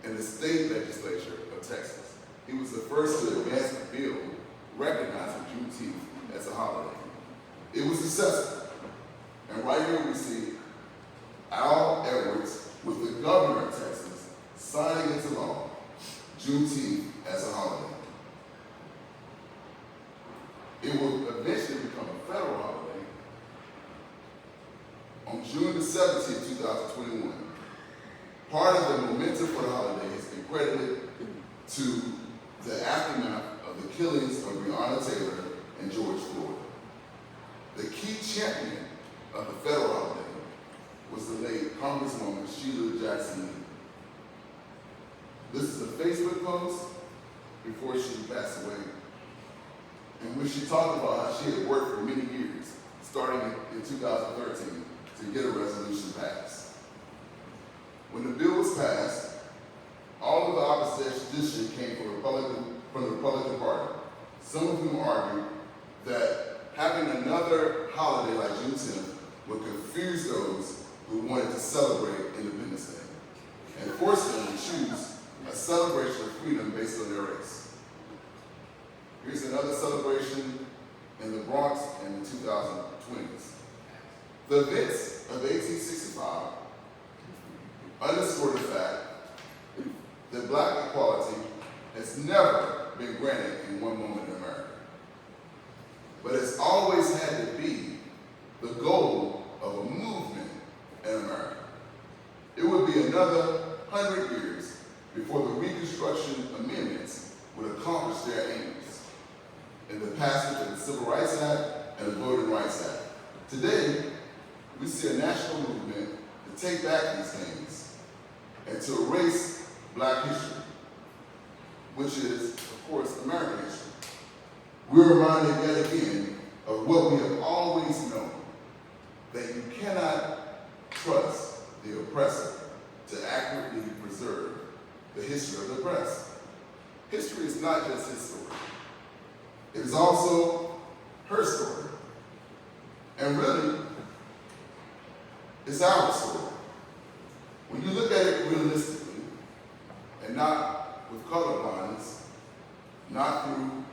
in the state legislature of Texas. He was the first to advance a bill recognizing Juneteenth as a holiday. It was successful. And right here we see Al Edwards, with the governor of Texas, signing into law Juneteenth as a holiday. It will eventually become a federal holiday on June the 17th, 2021. Part of the momentum for the holiday has been credited to the aftermath of the killings of Breonna Taylor and George Floyd. The key champion of the federal holiday was the late Congresswoman Sheila Jackson Lee. This is a Facebook post before she passed away, in which she talked about how she had worked for many years, starting in 2013, to get a resolution passed. When the bill was passed, all of the opposition came from the Republican Party, some of whom argued that having another holiday like Juneteenth would confuse those who wanted to celebrate Independence Day and force them to choose a celebration of freedom based on their race. Here's another celebration in the Bronx in the 2020s. The events of 1865 underscore the fact that black equality has never been granted in one moment in America, but it's always had to be the goal of a movement in America. It would be another 100 years before the Reconstruction Amendments would accomplish their aims in the passage of the Civil Rights Act and the Voting Rights Act. Today, we see a national movement to take back these things and to erase black history, which is, of course, American history. We're reminded yet again of what we have always known, that you cannot trust the oppressor to accurately preserve the history of the oppressed. History is not just his story. It is also her story. And really, it's our story. When you look at it realistically, and not with color blindness, not through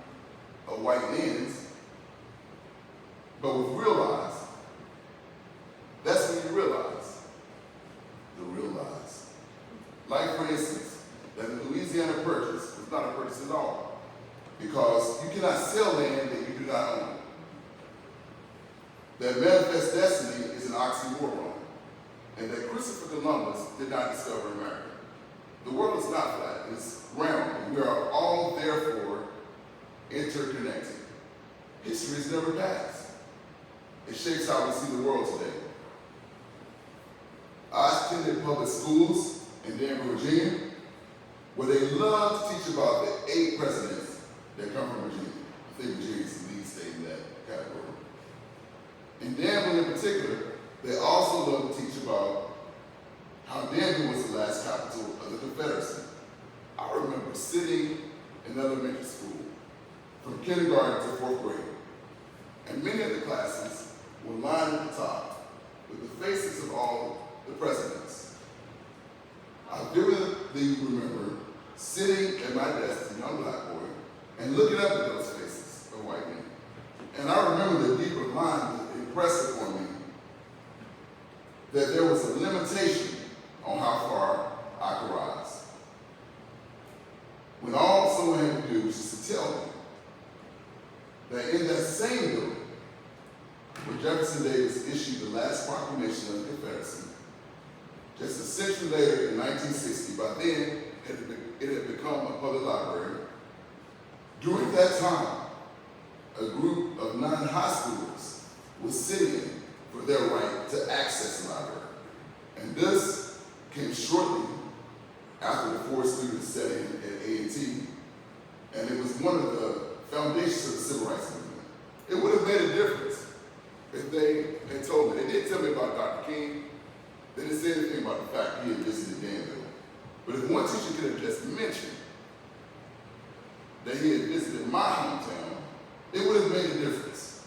a white lens, but with real eyes, that's when you realize the real lies. Like, for instance, that the Louisiana Purchase was not a purchase at all, because you cannot sell land that you do not own. That manifest destiny is an oxymoron, and that Christopher Columbus did not discover America. The world is not flat, it's round, and we are all therefore interconnected. History is never past. It shapes how we see the world today. I attended public schools in Danville, Virginia, where they love to teach about the 8 presidents that come from Virginia. I think Virginia is the lead state in that category. In Danville in particular, they also love to teach about how Danville was the last capital of the Confederacy. I remember sitting in elementary school from kindergarten to 4th grade, and many of the classes were lined at the top with the faces of all the presidents. I vividly remember sitting at my desk as a young black boy and looking up at those faces of white men. And I remember the deeper line that impressed upon me that there was a limitation on how far I could rise. When all someone had to do was just to tell me that in that same building where Jefferson Davis issued the last proclamation of the Confederacy, just a century later in 1960, by then it had become a public library. During that time, a group of non-high schoolers was sitting for their right to access the library. And this came shortly after the 4 students set in at A&T, and it was one of the foundations of the Civil Rights Movement. It would have made a difference if they had told me. They didn't tell me about Dr. King. They didn't say anything about the fact he had visited Danville. But if one teacher could have just mentioned that he had visited my hometown, it would have made a difference.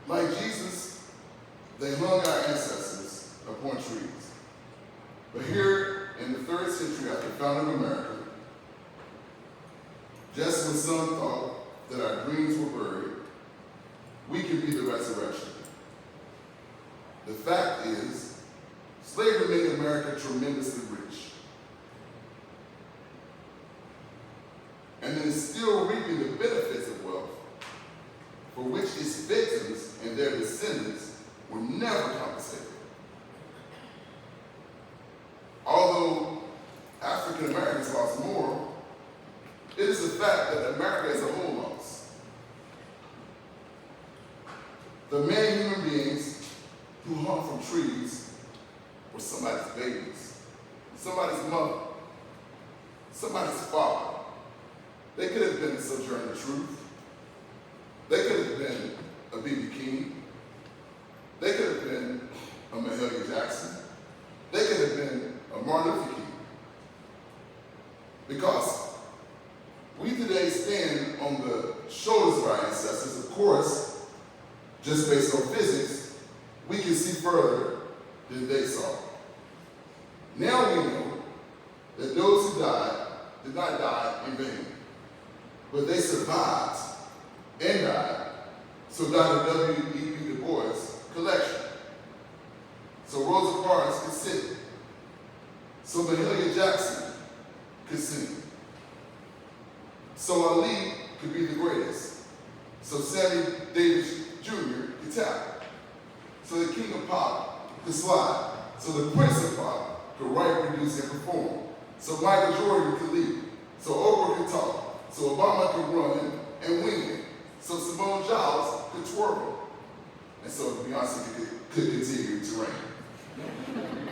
Like Jesus, they hung our ancestors upon trees. But here in the 3rd century after the founding of America, just when some thought that our dreams were buried, we can be the resurrection. The fact is, slavery made America tremendously rich. And it is still reaping the benefits of wealth, for which its victims and their descendants were never compensated. Although African Americans lost more, it is a fact that America as a whole lost. The many human beings who hung from trees were somebody's babies, somebody's mother, somebody's father. They could have been Sojourner Truth. They could have been a B.B. King. They could have been a Mahalia Jackson. They could have been a Martin Luther King. Because we today stand on the shoulders of our ancestors. Of course, just based on physics, we can see further than they saw. Now we know that those who died did not die in vain, but they survived and died, so Dr. W.E.B. Du Bois' collection, so Rosa Parks could sing, so Mahalia Jackson could sing, so Ali could be the greatest, so Sammy Davis Jr. could tap, so the king of pop could slide, so the prince of pop could write, produce, and perform, so Michael Jordan could lead, so Oprah could talk, so Obama could run and win, so Simone Giles could twirl, and so Beyonce could continue to reign.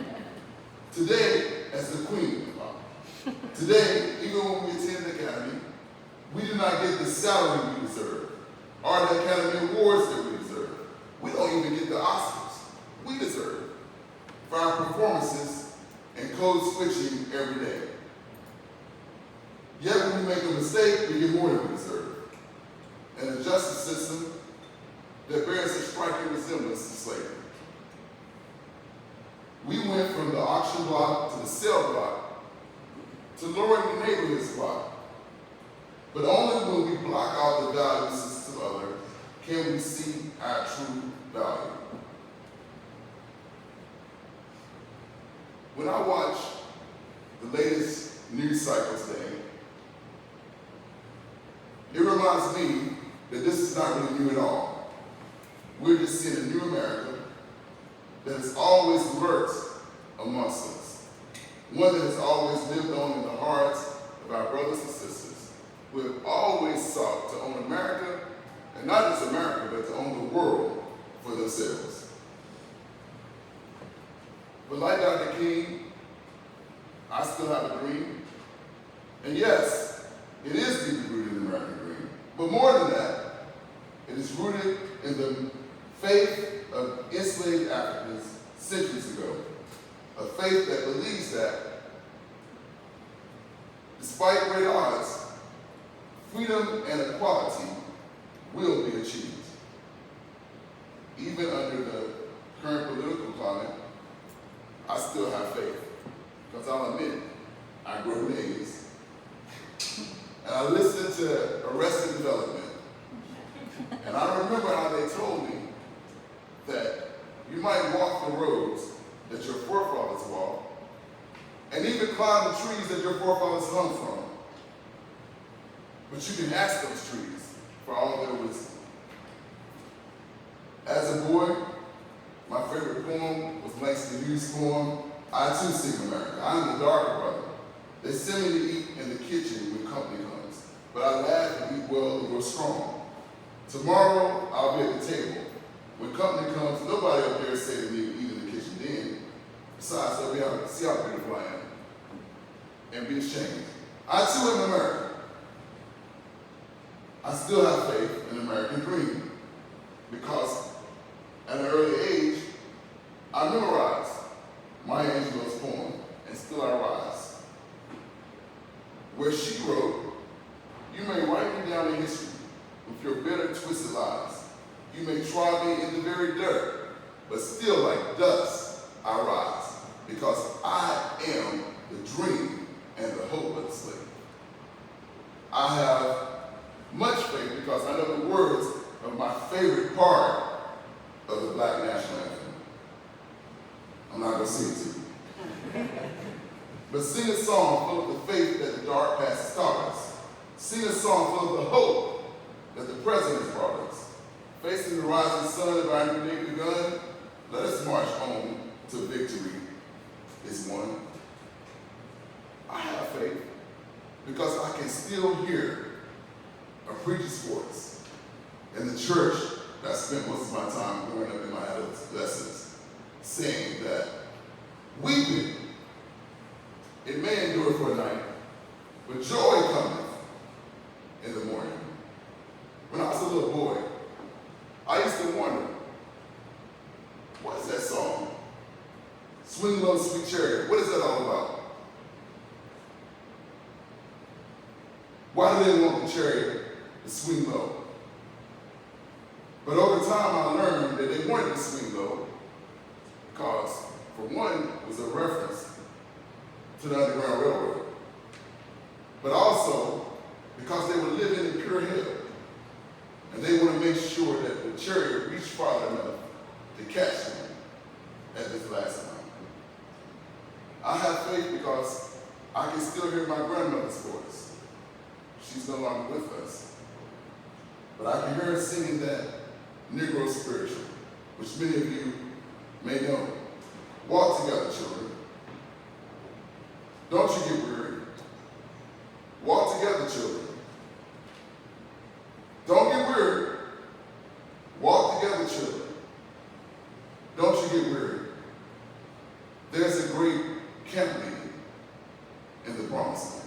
Today, as the queen of pop, today, even when we attend the Academy, we do not get the salary we deserve, or the Academy Awards that we deserve. We don't even get the Oscars we deserve for our performances and code switching every day. Yet when we make a mistake, we get more than we deserve. And a justice system that bears a striking resemblance to slavery. We went from the auction block to the cell block to lowering the neighborhood block. But only when we block out the values of others can we see our true value. When I watch the latest news cycle today, it reminds me that this is not really new at all. We're just seeing a new America that has always lurked amongst us. One that has always lived on in the hearts of our brothers and sisters who have always sought to own America, and not just America, but to own the world for themselves. But like Dr. King, I still have a dream. And yes, it is deeply rooted in the American dream. But more than that, it is rooted in the faith of enslaved Africans centuries ago. A faith that believes that, despite great odds, freedom and equality will be achieved, even under the might walk the roads that your forefathers walked, and even climb the trees that your forefathers hung from. But you can ask those trees for all their wisdom. As a boy, my favorite poem was Langston Hughes' poem, I Too Sing America. I'm the darker brother. They send me to eat in the kitchen when company comes, but I laugh and eat well and grow strong. Tomorrow, I'll be at the table. When company comes, nobody up there say to me, eat in the kitchen then. Besides, they'll be able to see how beautiful I am and be ashamed. I too am American. I still have faith in the American dream because at an early age, I memorized Maya Angelou's poem, And Still I Rise, where she wrote, you may write me down in history with your bitter, twisted lies. You may try me in the very dirt, but still like dust I rise, because I am the dream and the hope of the slave. I have much faith because I know the words of my favorite part of the Black National Anthem. I'm not going to sing it to you. But sing a song full of the faith that the dark past has taught us. Sing a song full of the hope that the present has brought us. Facing the rising sun of our new day begun, let us march on to victory is won. I have faith because I can still hear a preacher's voice in the church that I spent most of my time growing up in my adolescence, saying that weeping, it may endure for a night, but joy cometh in the morning. When I was a little boy, I used to wonder, what is that song? Swing Low, Sweet Chariot. What is that all about? Why do they want the chariot to swing low? But over time, I learned that they wanted to swing low because, for one, it was a reference to the Underground Railroad, but also because they were living in pure hell, and they want to make sure that the chariot reached far enough to catch them at this last time. I have faith because I can still hear my grandmother's voice. She's no longer with us. But I can hear her singing that Negro spiritual, which many of you may know. Walk together, children. Don't you get weary. Walk together, children. Don't get weary. Walk together, children. Don't you get weary. There's a great camp meeting in the Promised Land.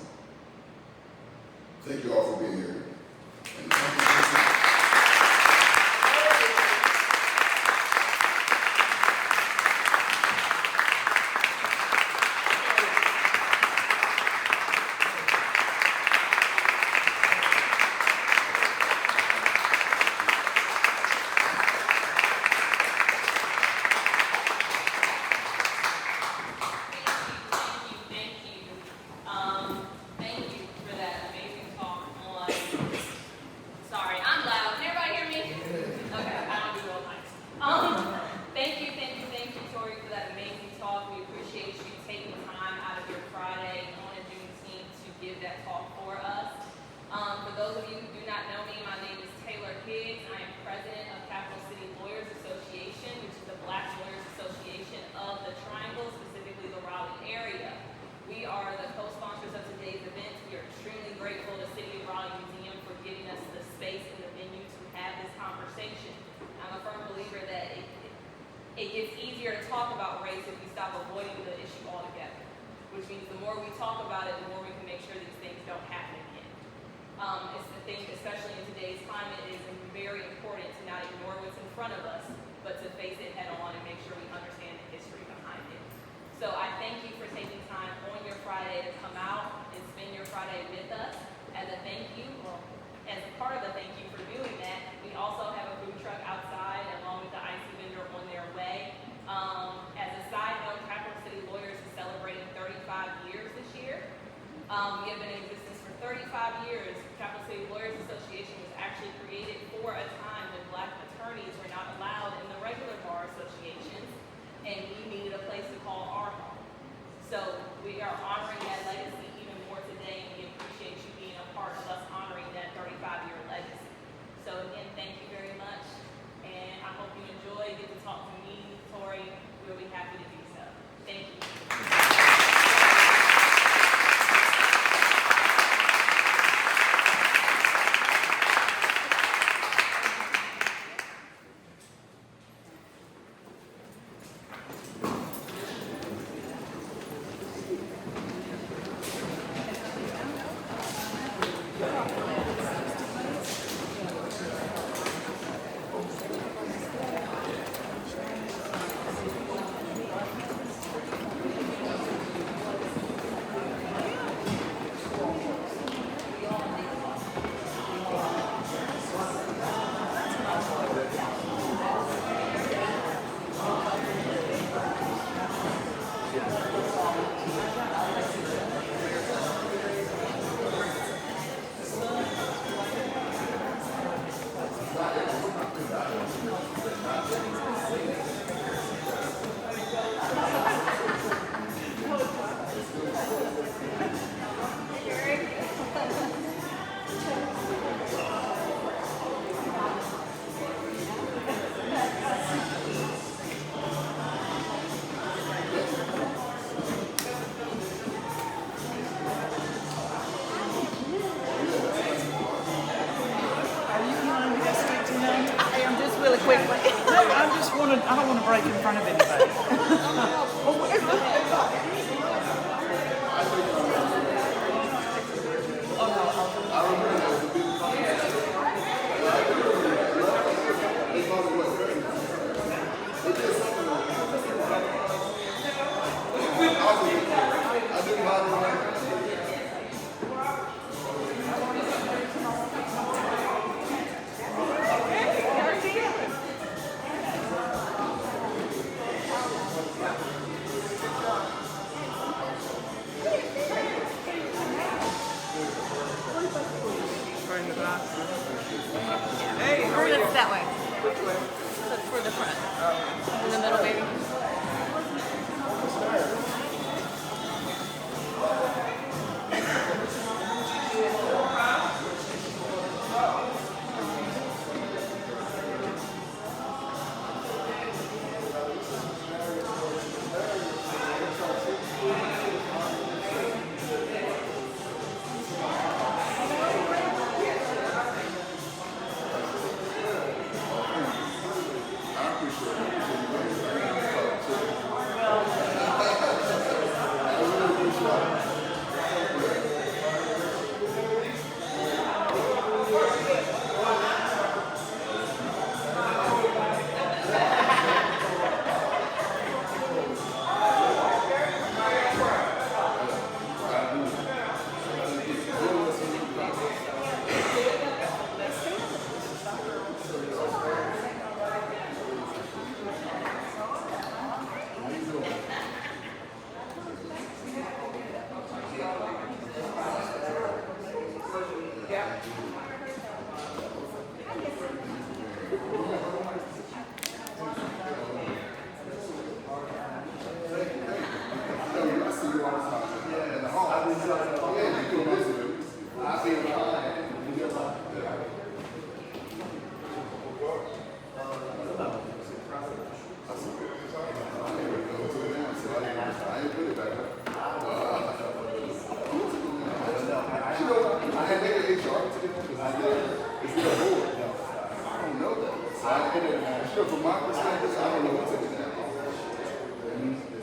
Thank you all for being here. And thank you for listening. Thank you for that amazing talk on. Sorry, I'm loud. Can everybody hear me? Okay, I don't do real nice. Thank you, Tori, for that amazing talk. We appreciate you taking time out of your Friday on a Juneteenth to give that talk for us. For those of you who do not know me, my name is Taylor Higgs. I am president of Capital City Lawyers Association, which is the Black Lawyers Association of the Triangle, specifically the Raleigh area. We are the co-sponsors of today's event. We are extremely grateful to City of Raleigh Museum for giving us the space and the venue to have this conversation. I'm a firm believer that it gets easier to talk about race if we stop avoiding the issue altogether, which means the more we talk about it, the more we can make sure these things don't happen again. It's the thing, especially in today's climate, it is very important to not ignore what's in front of us, but to face it head on and make sure we understand the history behind it. So I thank you for taking time on your Friday to come out and spend your Friday with us. As a thank you, well, as a part of the thank you for doing that, we also have a food truck outside along with the icy vendor on their way. As a side note, Capital City Lawyers is celebrating 35 years this year. We have been in existence for 35 years. Capital City Lawyers Association was actually created for a time when Black attorneys were not allowed in the regular bar associations. quickly. No, I don't want to break in front of anybody. I remember it was a big contest. They called it what? They did something like I didn't mind it. Or that's that way. That's for the front. In the middle, maybe. From my perspective, I don't know what's in that.